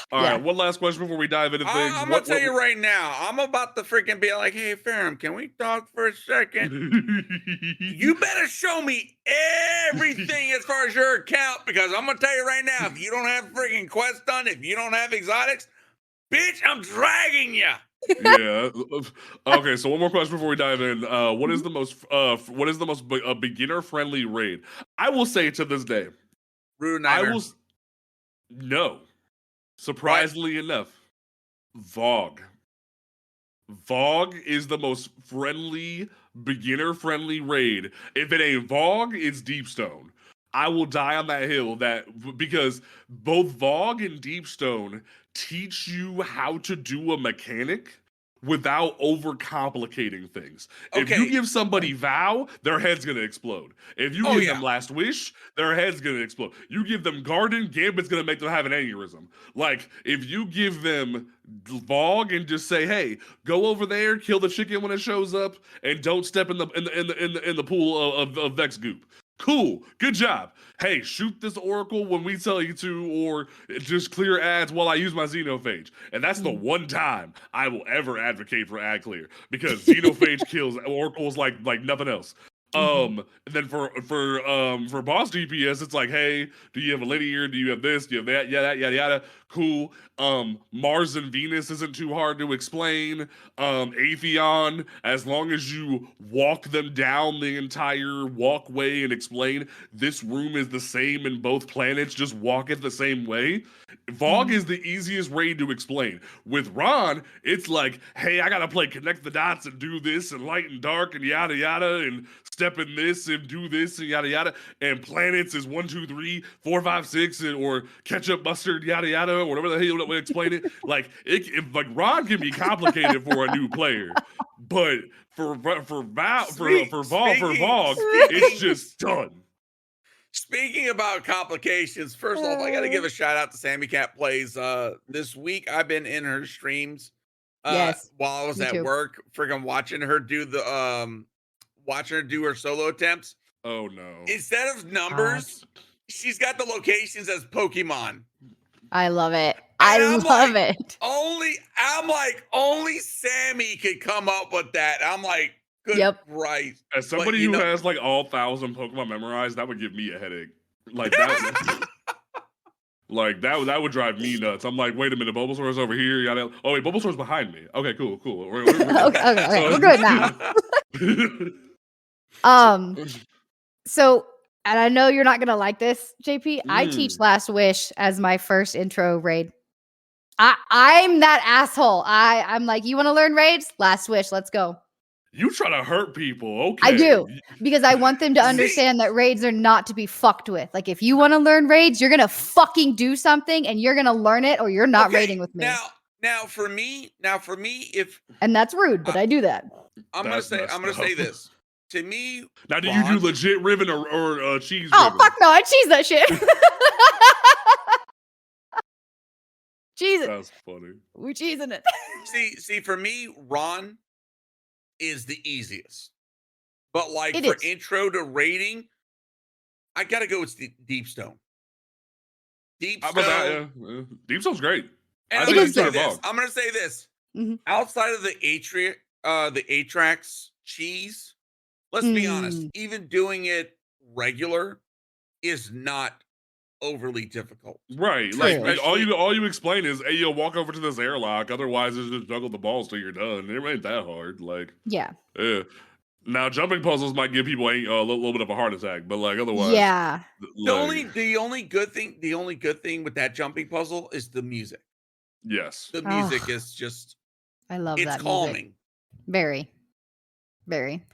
All Yeah. right, one last question before we dive into things. I'm gonna tell you right now, I'm about to freaking be like, hey, Ferrum, can we talk for a second? You better show me everything as far as your account, because I'm gonna tell you right now, if you don't have freaking quests done, if you don't have exotics, bitch, I'm dragging you. Yeah. Okay. So one more question before we dive in. What is the most beginner friendly raid? I will say to this day, Rude Nightmare. No. Surprisingly enough, Vogue. Vogue is the most friendly, beginner-friendly raid. If it ain't Vogue, it's Deepstone. I will die on that hill because both Vogue and Deepstone teach you how to do a mechanic without overcomplicating things. If you Okay. give somebody Vow, their head's gonna explode. If you give them Last Wish, their head's gonna explode. You give them Garden, Gambit's gonna make them have an aneurysm. Like, if you give them Vogue and just say, "Hey, go over there, kill the chicken when it shows up, and don't step in the pool of Vex goop." Cool, good job. Hey, shoot this Oracle when we tell you to, or just clear ads while I use my Xenophage. And that's the one time I will ever advocate for ad clear, because Xenophage kills Oracles like nothing else. And then for boss DPS, it's like, hey, do you have a linear? Do you have this? Do you have that? Yada yada yada. Cool. Mars and Venus isn't too hard to explain. Atheon, as long as you walk them down the entire walkway and explain this room is the same in both planets, just walk it the same way. Vogue is the easiest raid to explain. With Ron, it's like, hey, I gotta play connect the dots and do this and light and dark and yada yada and step in this and do this and yada yada. And planets is 1, 2, 3, 4, 5, 6, or ketchup, mustard, yada yada, or whatever the hell you want to explain it. Like Ron can be complicated for a new player, but for Vogue, it's just done. Speaking about complications, first off, I got to give a shout out to Sammy Cat Plays. This week I've been in her streams. Yes, while I was at work, friggin' watching her do her solo attempts. Oh no! Instead of numbers, she's got the locations as Pokemon. I love it. I love it. Only Sammy could come up with that. I'm like, good Christ. As somebody who has like all 1,000 Pokemon memorized, that would give me a headache. Like that. Like that would drive me nuts. I'm like, wait a minute, Bulbasaur's over here. Yada. Oh wait, Bulbasaur's behind me. Okay, cool. We're okay, we're good now. So, and I know you're not gonna like this, JP. I teach Last Wish as my first intro raid. I'm that asshole. I'm like, you want to learn raids? Last Wish, let's go. You try to hurt people, okay? I do, because I want them to understand that raids are not to be fucked with. Like, if you want to learn raids, you're gonna fucking do something, and you're gonna learn it, or you're not raiding with me. Now for me, if and that's rude, but I do that. I'm gonna say this. To me, now do you do legit ribbon or cheese? Oh ribbon? Fuck no, I cheese that shit. Cheese it. That's funny. We're cheesing it. see, for me, Ron is the easiest. But like for intro to raiding, I gotta go with Deepstone. Deepstone's great. And I'm gonna say this. Outside of the Atrax cheese, let's be honest, even doing it regular is not overly difficult. Right. True. Like all you explain is, hey, yo, walk over to this airlock. Otherwise, it's just juggle the balls till you're done. It ain't that hard. Like, Yeah. yeah. Now, jumping puzzles might give people a little bit of a heart attack, but like otherwise, Yeah. The only good thing with that jumping puzzle is the music. yes. The music is just, I love it's that calming. music. Very. Very.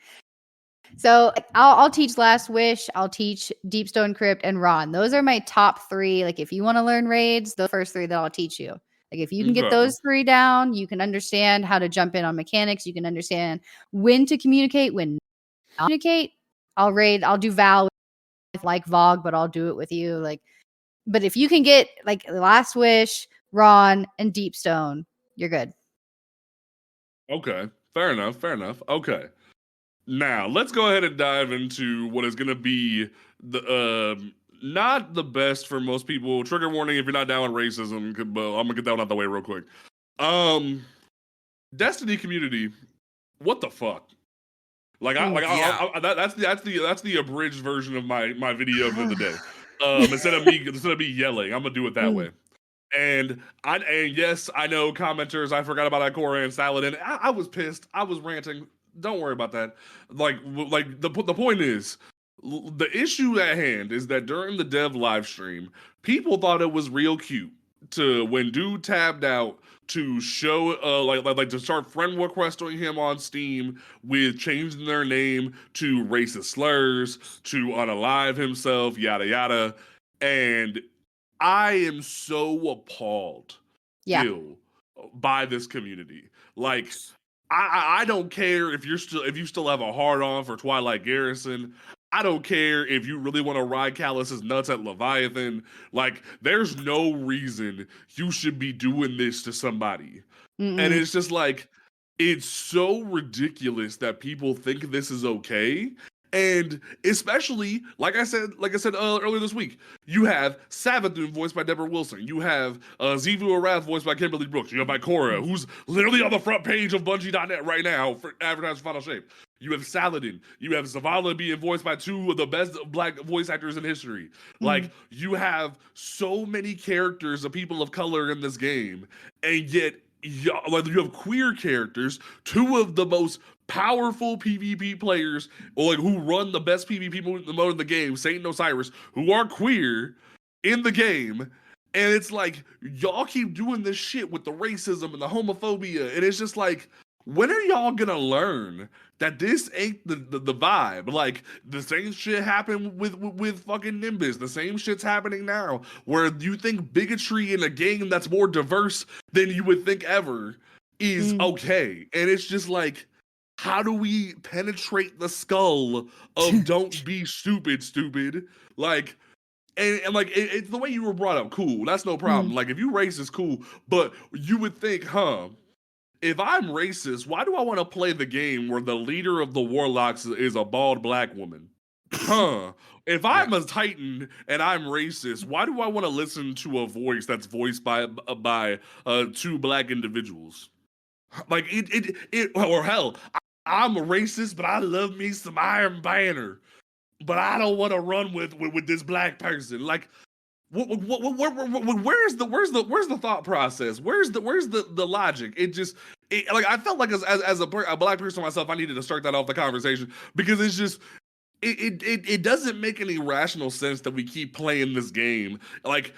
So I'll teach Last Wish, I'll teach Deepstone Crypt, and Ron. Those are my top 3. Like if you want to learn raids, the first 3 that I'll teach you. Like if you can get those 3 down, you can understand how to jump in on mechanics. You can understand when to communicate, when not to communicate. I'll do Val with like Vogue, but I'll do it with you. Like, but if you can get like Last Wish, Ron, and Deepstone, you're good. Okay. Fair enough. Fair enough. Okay. Now, let's go ahead and dive into what is going to be the not the best for most people. Trigger warning if you're not down with racism, but I'm going to get that one out the way real quick. Destiny community, what the fuck? Like that's the abridged version of my video of the day. Instead of me yelling, I'm going to do it that way. And yes, I know commenters, I forgot about Ikora and Saladin. I was pissed. I was ranting. Don't worry about that. Like the point is, the issue at hand is that during the dev live stream, people thought it was real cute to when dude tabbed out to show like to start friend requesting him on Steam with changing their name to racist slurs, to unalive himself, yada yada. And I am so appalled still by this community. Like I don't care if you still have a hard on for Twilight Garrison. I don't care if you really want to ride Callus's nuts at Leviathan. Like, there's no reason you should be doing this to somebody. And it's just like, it's so ridiculous that people think this is okay. And especially, like I said earlier this week, you have Savathun voiced by Deborah Wilson. You have Zivu Arath voiced by Kimberly Brooks. You have Ikora, who's literally on the front page of Bungie.net right now for advertising Final Shape. You have Saladin. You have Zavala being voiced by 2 of the best black voice actors in history. Like, you have so many characters of people of color in this game, and yet you have queer characters, 2 of the most powerful PvP players, or like who run the best PvP mode in the game, Satan and Osiris, who are queer in the game. And it's like, y'all keep doing this shit with the racism and the homophobia, and it's just like, when are y'all gonna learn that this ain't the vibe? Like, the same shit happened with fucking Nimbus. The same shit's happening now, where you think bigotry in a game that's more diverse than you would think ever is okay. And it's just like, how do we penetrate the skull of don't be stupid? Like, and like, it's the way you were brought up. Cool, that's no problem. Like, if you racist, cool. But you would think, if I'm racist, why do I want to play the game where the leader of the Warlocks is a bald black woman? If I'm a Titan and I'm racist, why do I want to listen to a voice that's voiced by 2 black individuals? Like, or hell, I'm a racist, but I love me some Iron Banner, but I don't want to run with this black person. Like, where's the thought process? Where's the logic? Like, I felt like as a black person myself, I needed to start that off the conversation, because it's just, it doesn't make any rational sense that we keep playing this game. Like,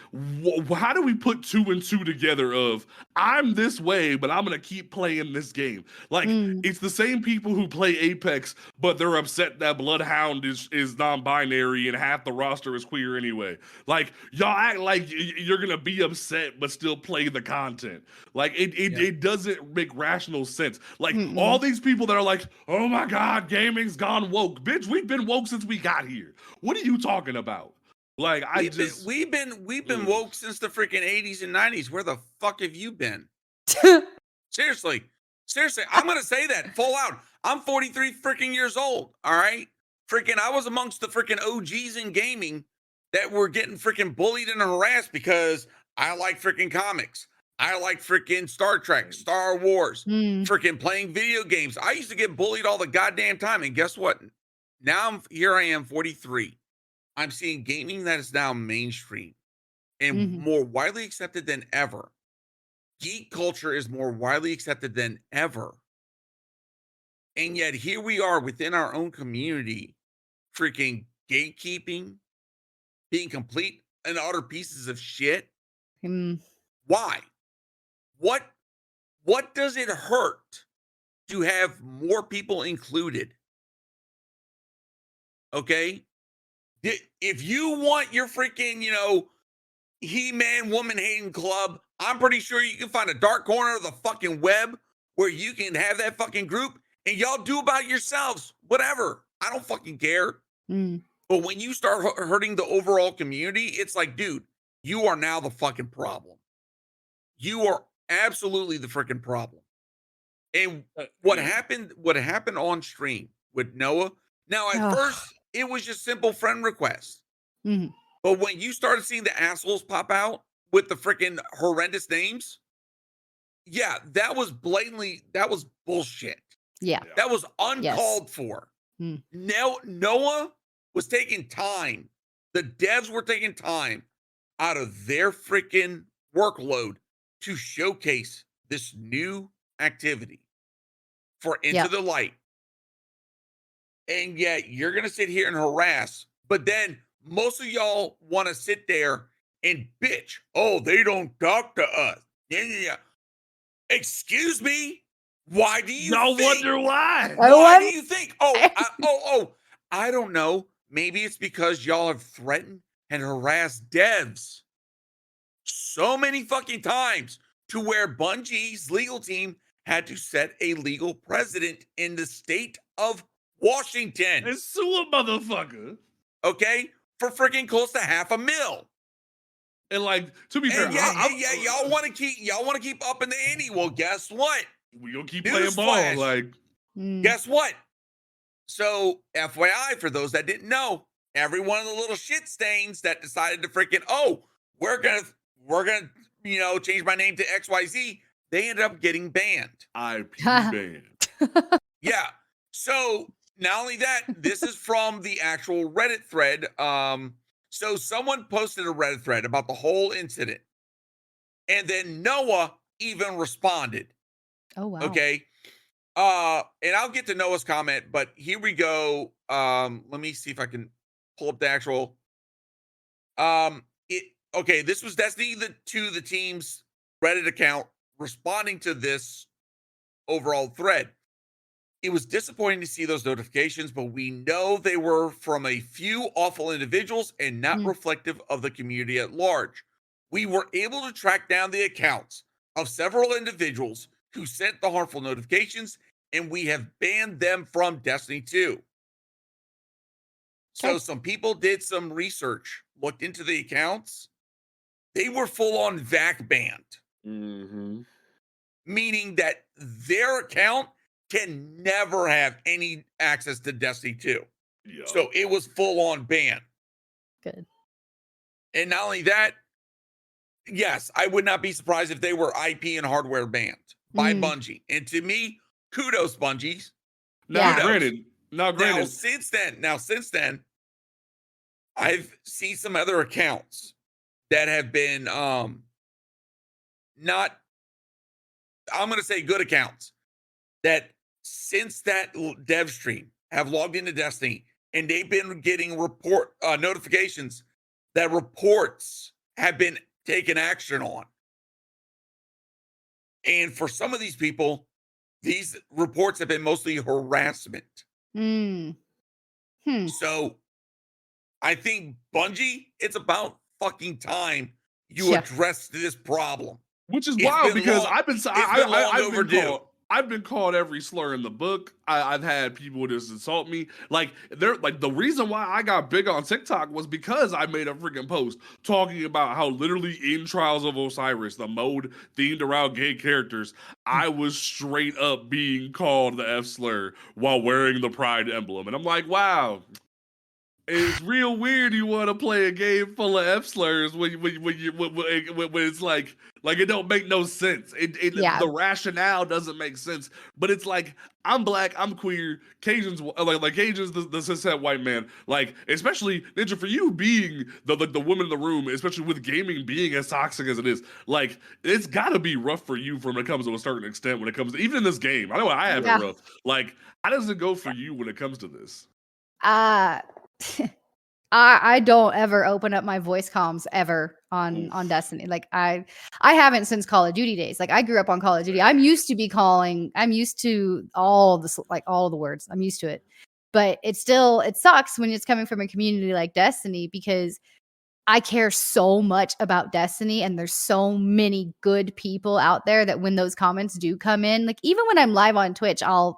how do we put 2 and 2 together of, I'm this way, but I'm gonna keep playing this game? Like, it's the same people who play Apex, but they're upset that Bloodhound is non-binary and half the roster is queer anyway. Like, y'all act like you're gonna be upset but still play the content. Like, it doesn't make rational sense. Like, all these people that are like, oh my god, gaming's gone woke. Bitch, we've been woke since we got here. What are you talking about? Like, we've been woke since the freaking 80s and 90s. Where the fuck have you been? Seriously, I'm gonna say that full out. I'm 43 freaking years old. All right, freaking, I was amongst the freaking OGs in gaming that were getting freaking bullied and harassed because I like freaking comics. I like freaking Star Trek, Star Wars, freaking playing video games. I used to get bullied all the goddamn time, and guess what? Now I am 43. I'm seeing gaming that is now mainstream and Mhm. more widely accepted than ever. Geek culture is more widely accepted than ever. And yet here we are within our own community, freaking gatekeeping, being complete and utter pieces of shit. Mm. Why? What what does it hurt to have more people included? Okay? If you want your freaking, He-Man woman hating club, I'm pretty sure you can find a dark corner of the fucking web where you can have that fucking group and y'all do about yourselves. Whatever. I don't fucking care. Mm. But when you start hurting the overall community, it's like, dude, you are now the fucking problem. You are absolutely the freaking problem. And what Yeah. happened on stream with Noah? Now, at Ugh. first, it was just simple friend requests. Mhm. But when you started seeing the assholes pop out with the freaking horrendous names, yeah, that was bullshit. Yeah. That was Yes. uncalled for. Mm. Noah was taking time. The devs were taking time out of their freaking workload to showcase this new activity for Into Yep. the Light. And yet you're going to sit here and harass, but then most of y'all want to sit there and bitch. Oh, they don't talk to us. Yeah. Excuse me? Why do you Y'all think? wonder why? Why do you think? I don't know. Maybe it's because y'all have threatened and harassed devs so many fucking times to where Bungie's legal team had to set a legal precedent in the state of Washington. And sue a motherfucker. Okay, for freaking close to $500,000. And like, to be fair, And y'all want to keep up in the ante. Well, guess what? we gonna keep playing ball. Newsflash. Like, Mm. Guess what? So, FYI, for those that didn't know, every one of the little shit stains that decided to freaking, we're gonna, change my name to XYZ, they ended up getting banned. IP banned. Yeah. So not only that, this is from the actual Reddit thread. So someone posted a Reddit thread about the whole incident, and then Noah even responded. Oh wow. Okay. And I'll get to Noah's comment, but here we go. Let me see if I can pull up the actual. This was Destiny the team's Reddit account responding to this overall thread. It was disappointing to see those notifications, but we know they were from a few awful individuals and not reflective of the community at large. We were able to track down the accounts of several individuals who sent the harmful notifications, and we have banned them from Destiny 2. So some people did some research, looked into the accounts. They were full on VAC banned, meaning that their account can never have any access to Destiny 2. Yo. So it was full on ban. Good. And not only that, yes, I would not be surprised if they were IP and hardware banned by Bungie. And to me, kudos, Bungie. Now, Kudos. granted. Now, since then, I've seen some other accounts that have been not, I'm going to say good accounts, that since that dev stream have logged into Destiny, and they've been getting notifications that reports have been taken action on. And for some of these people, these reports have been mostly harassment. So I think Bungie, it's about fucking time you address this problem. Which is wild because I've been called every slur in the book. I've had people just insult me. Like the reason why I got big on TikTok was because I made a freaking post talking about how literally in Trials of Osiris, the mode themed around gay characters, I was straight up being called the F slur while wearing the Pride emblem. And I'm like, wow. It's real weird you want to play a game full of F slurs when it's like it don't make no sense. Yeah. The rationale doesn't make sense. But it's like I'm black, I'm queer, Cajun's like Cajun's the cishet white man. Like especially Ninja for you being the woman in the room, especially with gaming being as toxic as it is. Like it's got to be rough for you when it comes to a certain extent. When it comes to even in this game, I know I have it rough. Like how does it go for you when it comes to this? I don't ever open up my voice comms ever on Destiny. Like I haven't since Call of Duty days. Like I grew up on Call of Duty. I'm used to all the words. I'm used to it. But it sucks when it's coming from a community like Destiny because I care so much about Destiny and there's so many good people out there that when those comments do come in, like even when I'm live on Twitch, the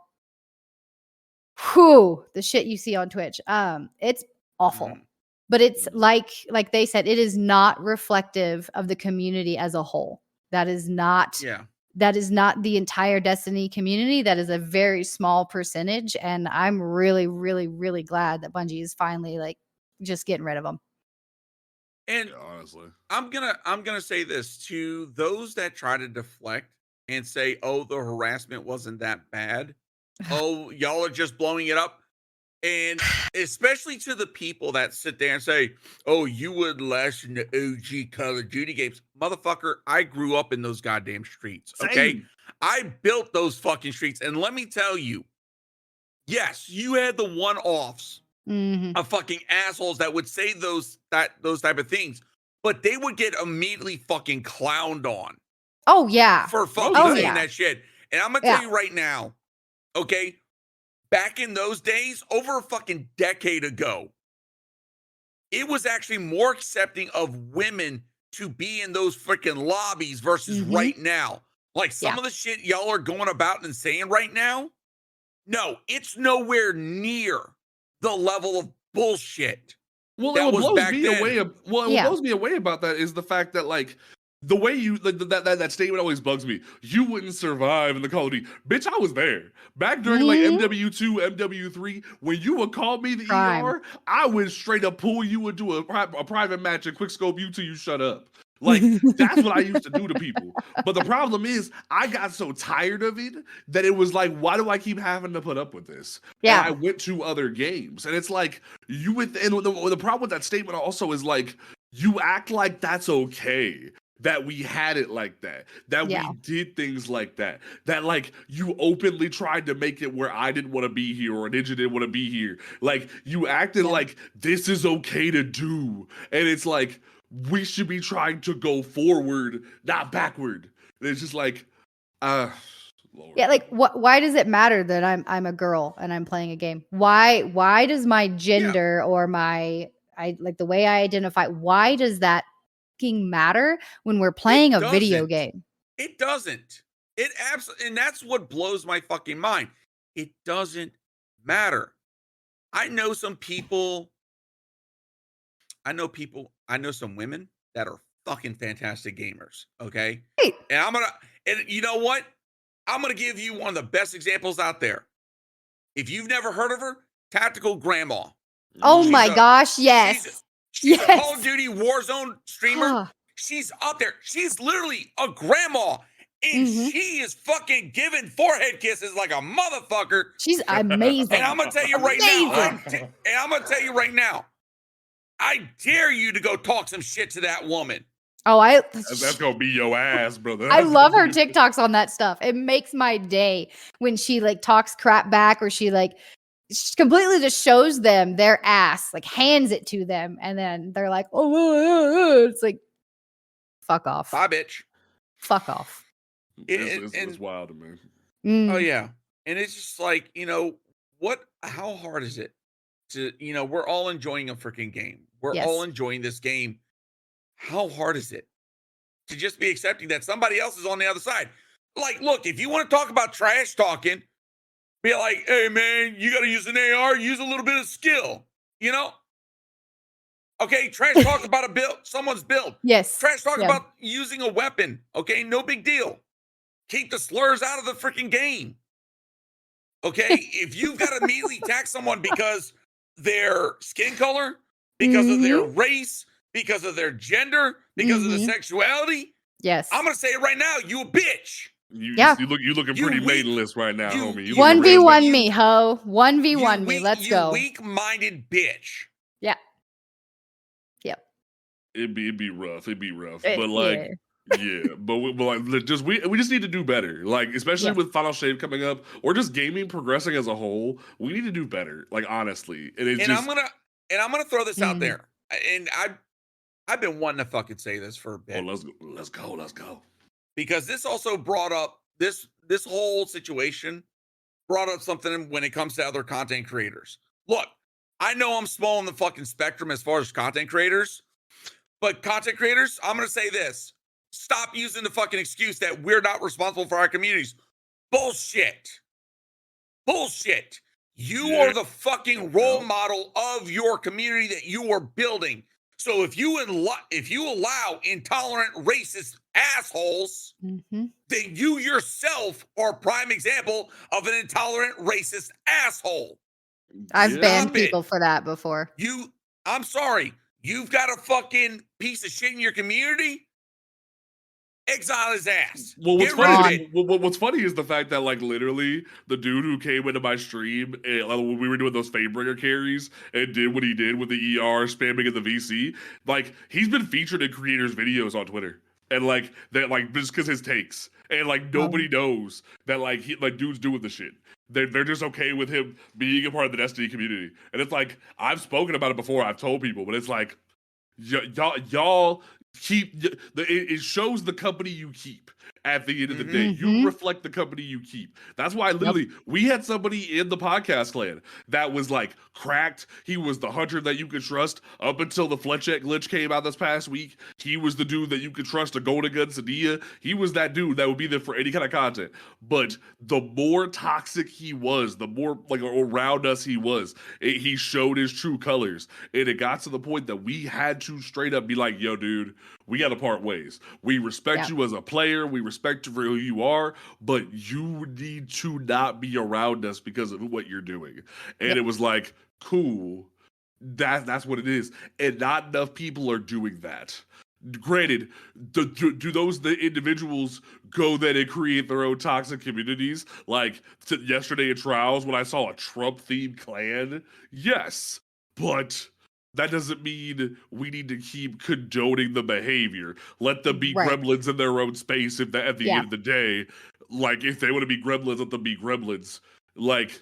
shit you see on Twitch. It's awful. But it's like they said, it is not reflective of the community as a whole. That is not the entire Destiny community. That is a very small percentage. And I'm really, really, really glad that Bungie is finally like just getting rid of them. And honestly, I'm gonna say this to those that try to deflect and say, "Oh, the harassment wasn't that bad. Oh, y'all are just blowing it up." And especially to the people that sit there and say, "Oh, you would less in the OG Call of Duty games." Motherfucker, I grew up in those goddamn streets. Okay. Same. I built those fucking streets. And let me tell you, yes, you had the one-offs of fucking assholes that would say those type of things, but they would get immediately fucking clowned on. Oh yeah. For fucking saying that shit. And I'm gonna tell you right now, okay, back in those days, over a fucking decade ago, it was actually more accepting of women to be in those freaking lobbies versus right now. Like some of the shit y'all are going about and saying right now, no, it's nowhere near the level of bullshit. Well, that what was blows back me then. away. What blows me away about that is the fact that like the way you like that statement always bugs me. You wouldn't survive in the Call of Duty, bitch. I was there back during like MW2, MW3. When you would call me the ER, I would straight up pull you into a private match and quick scope you till you shut up. Like that's what I used to do to people. But the problem is I got so tired of it that it was like, why do I keep having to put up with this? Yeah. And I went to other games. And it's like you would and the problem with that statement also is like you act like that's okay. That we had it like that we did things like that like you openly tried to make it where I didn't want to be here or Ninja didn't want to be here. Like you acted like this is okay to do. And it's like, we should be trying to go forward, not backward. And it's just like, Lord. Yeah, like why does it matter that I'm a girl and I'm playing a game? Why does my gender or my like the way I identify, why does that matter when we're playing a video game? It doesn't. It absolutely, and that's what blows my fucking mind. It doesn't matter. I know some people. I know some women that are fucking fantastic gamers. Okay, and and you know what? I'm gonna give you one of the best examples out there. If you've never heard of her, Tactical Grandma. Oh my gosh, yes. She's a Call of Duty Warzone streamer. She's up there. She's literally a grandma. And she is fucking giving forehead kisses like a motherfucker. She's amazing. And I'm going to tell you right now, I dare you to go talk some shit to that woman. Oh, that's going to be your ass, brother. I love her TikToks on that stuff. It makes my day when she like talks crap back or she like completely just shows them their ass, like hands it to them, and then they're like, "Oh, it's like, fuck off, bye, bitch, fuck off." It's wild to me. Oh yeah, and it's just like, you know what? How hard is it to, you know, we're all enjoying a freaking game. We're all enjoying this game. How hard is it to just be accepting that somebody else is on the other side? Like, look, if you want to talk about trash talking. Be like, hey, man, you got to use an AR, use a little bit of skill, you know? Okay, trash talk about a build, someone's build. Yes. Trash talk about using a weapon, okay? No big deal. Keep the slurs out of the freaking game. Okay? If you've got to immediately attack someone because their skin color, because of their race, because of their gender, because of their sexuality. Yes. I'm gonna say it right now. You a bitch. You Yeah. you looking pretty maidenless right now, homie. You One looking v real one maidenless. me, ho. 1v1 me. Let's you go. weak-minded bitch. Yeah. Yep. It'd be rough. It'd be rough. Yeah. But like, but we just need to do better. Like, especially with Final Shape coming up, or just gaming progressing as a whole, we need to do better. Like, honestly, I'm gonna throw this out there, and I've been wanting to fucking say this for a bit. Oh, let's go. Because this also brought up this whole situation brought up something when it comes to other content creators. Look, I know I'm small in the fucking spectrum as far as content creators, but content creators, I'm gonna say this: stop using the fucking excuse that we're not responsible for our communities. Bullshit. You are the fucking role model of your community that you are building. So if you allow intolerant, racist assholes, then you yourself are a prime example of an intolerant, racist asshole. I've banned people for that before. I'm sorry, you've got a fucking piece of shit in your community? Exile his ass. Well, what's funny is the fact that, like, literally the dude who came into my stream when we were doing those Fadebringer carries and did what he did with the ER spamming at the VC, like, he's been featured in creators' videos on Twitter, and like that, like, just because his takes, and like nobody knows that, like, dude's doing the shit. They're just okay with him being a part of the Destiny community, and it's like, I've spoken about it before. I've told people, but it's like, y'all keep it shows the company you keep at the end of the day. You reflect the company you keep. That's why literally we had somebody in the podcast clan that was like cracked. He was the hunter that you could trust up until the Fletchette glitch came out this past week. He was the dude that you could trust to go against Sadia. He was that dude that would be there for any kind of content. But the more toxic he was, the more like around us he was, he showed his true colors. And it got to the point that we had to straight up be like, yo, dude, we got to part ways. We respect you as a player. We respect you for who you are, but you need to not be around us because of what you're doing. And it was like, cool, that's what it is. And not enough people are doing that. Granted, do the individuals go then and create their own toxic communities? Like yesterday in Trials when I saw a Trump-themed clan? Yes, but that doesn't mean we need to keep condoning the behavior. Let them be gremlins in their own space at the end of the day. Like, if they want to be gremlins, let them be gremlins. Like,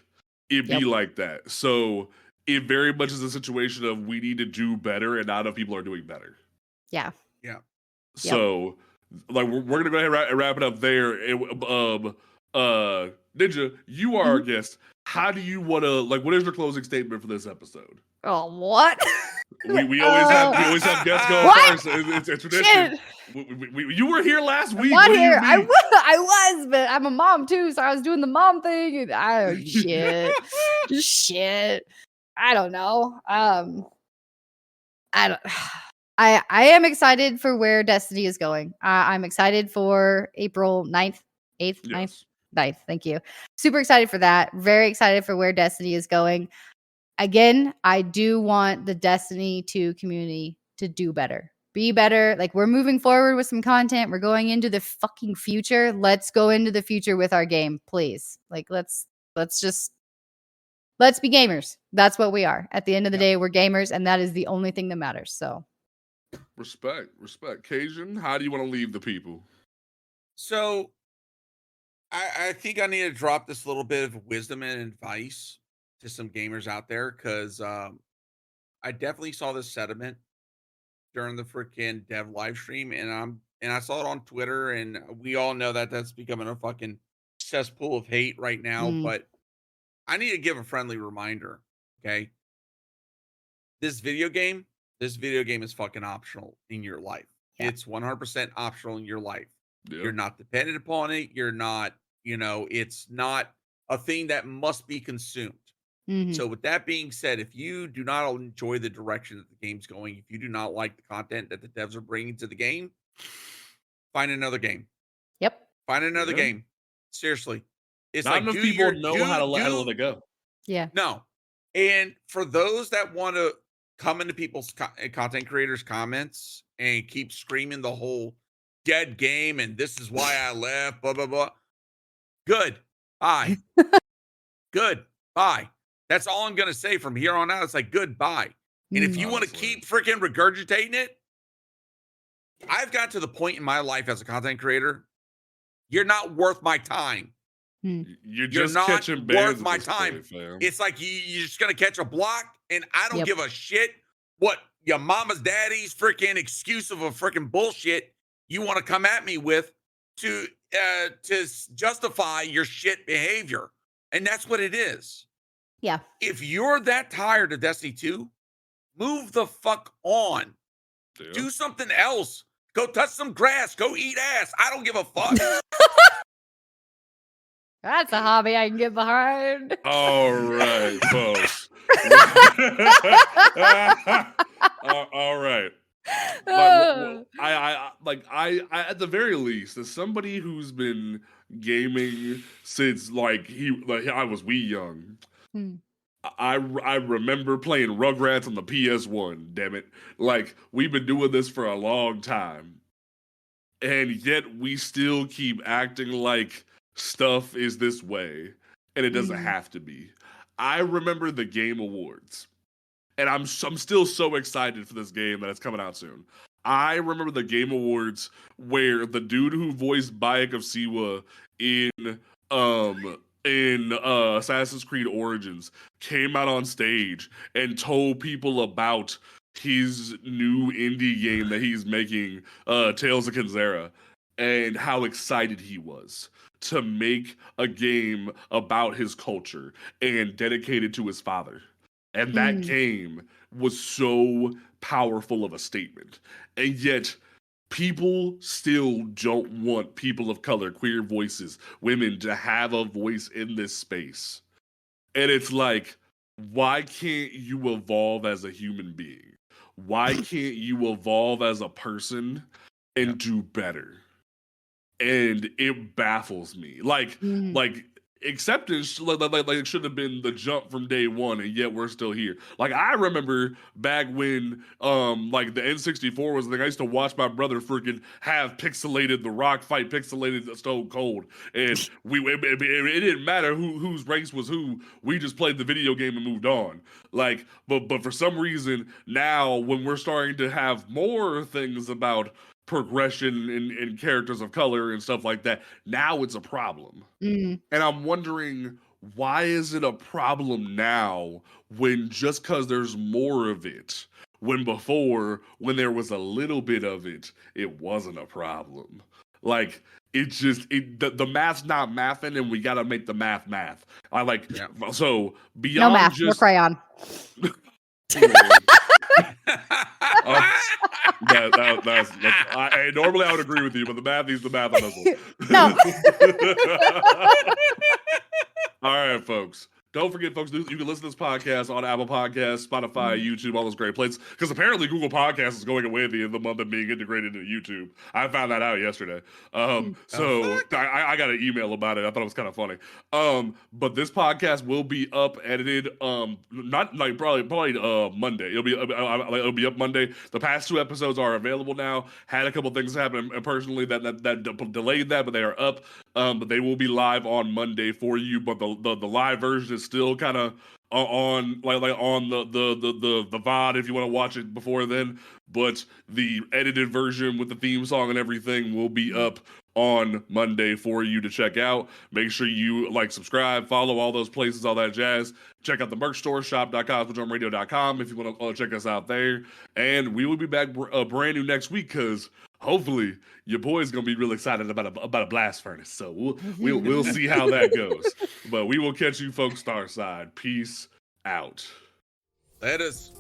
it'd be like that. So, it very much is a situation of we need to do better, and not enough people are doing better. Yeah. So, like, we're going to go ahead and wrap it up there. Ninja, you are our guest. How do you want to, like, what is your closing statement for this episode? Oh, what? We always have guests go first. It's a tradition. You were here last week. What here? I was, but I'm a mom too, so I was doing the mom thing. And shit. I don't know. I am excited for where Destiny is going. I'm excited for April 9th, 8th, 9th. 9th. Thank you. Super excited for that. Very excited for where Destiny is going. Again, I do want the Destiny 2 community to do better. Be better. Like, we're moving forward with some content. We're going into the fucking future. Let's go into the future with our game, please. Like, let's be gamers. That's what we are. At the end of the day, we're gamers, and that is the only thing that matters. So respect. Cajun, how do you want to leave the people? So I think I need to drop this little bit of wisdom and advice to some gamers out there, because I definitely saw this sentiment during the freaking dev live stream, and I saw it on Twitter, and we all know that that's becoming a fucking cesspool of hate right now. But I need to give a friendly reminder. Okay, this video game is fucking optional in your life. It's 100% optional in your life. You're not dependent upon it. You're not, it's not a thing that must be consumed. So with that being said, if you do not enjoy the direction that the game's going, if you do not like the content that the devs are bringing to the game, find another game. Find another game. Seriously. It's not like, enough people know how to let it go. No. And for those that want to come into people's content creators' comments and keep screaming the whole dead game and this is why I left, blah, blah, blah. Good. Bye. Good. Bye. That's all I'm going to say from here on out. It's like, goodbye. And if you want to keep freaking regurgitating it, I've got to the point in my life as a content creator, you're not worth my time. You're just not catching worth my time. Point, fam. It's like you're just going to catch a block, and I don't give a shit what your mama's daddy's freaking excuse of a freaking bullshit you want to come at me with to justify your shit behavior. And that's what it is. Yeah. If you're that tired of Destiny 2, move the fuck on. Yeah. Do something else. Go touch some grass. Go eat ass. I don't give a fuck. That's a hobby I can get behind. All right, folks. All right. I at the very least, as somebody who's been gaming since I was wee young, I remember playing Rugrats on the PS1. Damn it! Like, we've been doing this for a long time, and yet we still keep acting like stuff is this way, and it doesn't have to be. I remember the Game Awards. And I'm still so excited for this game that it's coming out soon. I remember the Game Awards where the dude who voiced Bayek of Siwa in Assassin's Creed Origins came out on stage and told people about his new indie game that he's making, Tales of Kenzera, and how excited he was to make a game about his culture and dedicated to his father. And that game was so powerful of a statement. And yet, people still don't want people of color, queer voices, women to have a voice in this space. And it's like, why can't you evolve as a human being? Why can't you evolve as a person and do better? And it baffles me. Like acceptance, like it should have been the jump from day one, and yet we're still here. Like, I remember back when like the N64 was the thing. I used to watch my brother freaking have pixelated The Rock fight pixelated Stone Cold, and it didn't matter whose race was who. We just played the video game and moved on. Like, but for some reason now, when we're starting to have more things about progression in characters of color and stuff like that, now it's a problem. And I'm wondering, why is it a problem now when just because there's more of it, when before, when there was a little bit of it, it wasn't a problem? Like, it's just, the math's not mathing, and we got to make the math. So beyond no math, just no crayon. Normally I would agree with you, but the math needs the math on this one. No. All right, folks. Don't forget, folks, you can listen to this podcast on Apple Podcasts, Spotify, YouTube, all those great places. Because apparently Google Podcasts is going away at the end of the month and being integrated into YouTube. I found that out yesterday. I got an email about it. I thought it was kind of funny. But this podcast will be up, edited. Not like probably Monday. It'll be up Monday. The past 2 episodes are available now. Had a couple things happen personally that delayed that, but they are up. But they will be live on Monday for you. But the live version is still kind of on on the VOD if you want to watch it before then. But the edited version with the theme song and everything will be up on Monday for you to check out. Make sure you subscribe, follow all those places, all that jazz. Check out the merch store, shop.cosmodromeradio.com if you want to check us out there. And we will be back brand new next week, because hopefully your boy's gonna be real excited about a blast furnace. So we'll see how that goes. But we will catch you folks Starside. Peace out. Let us.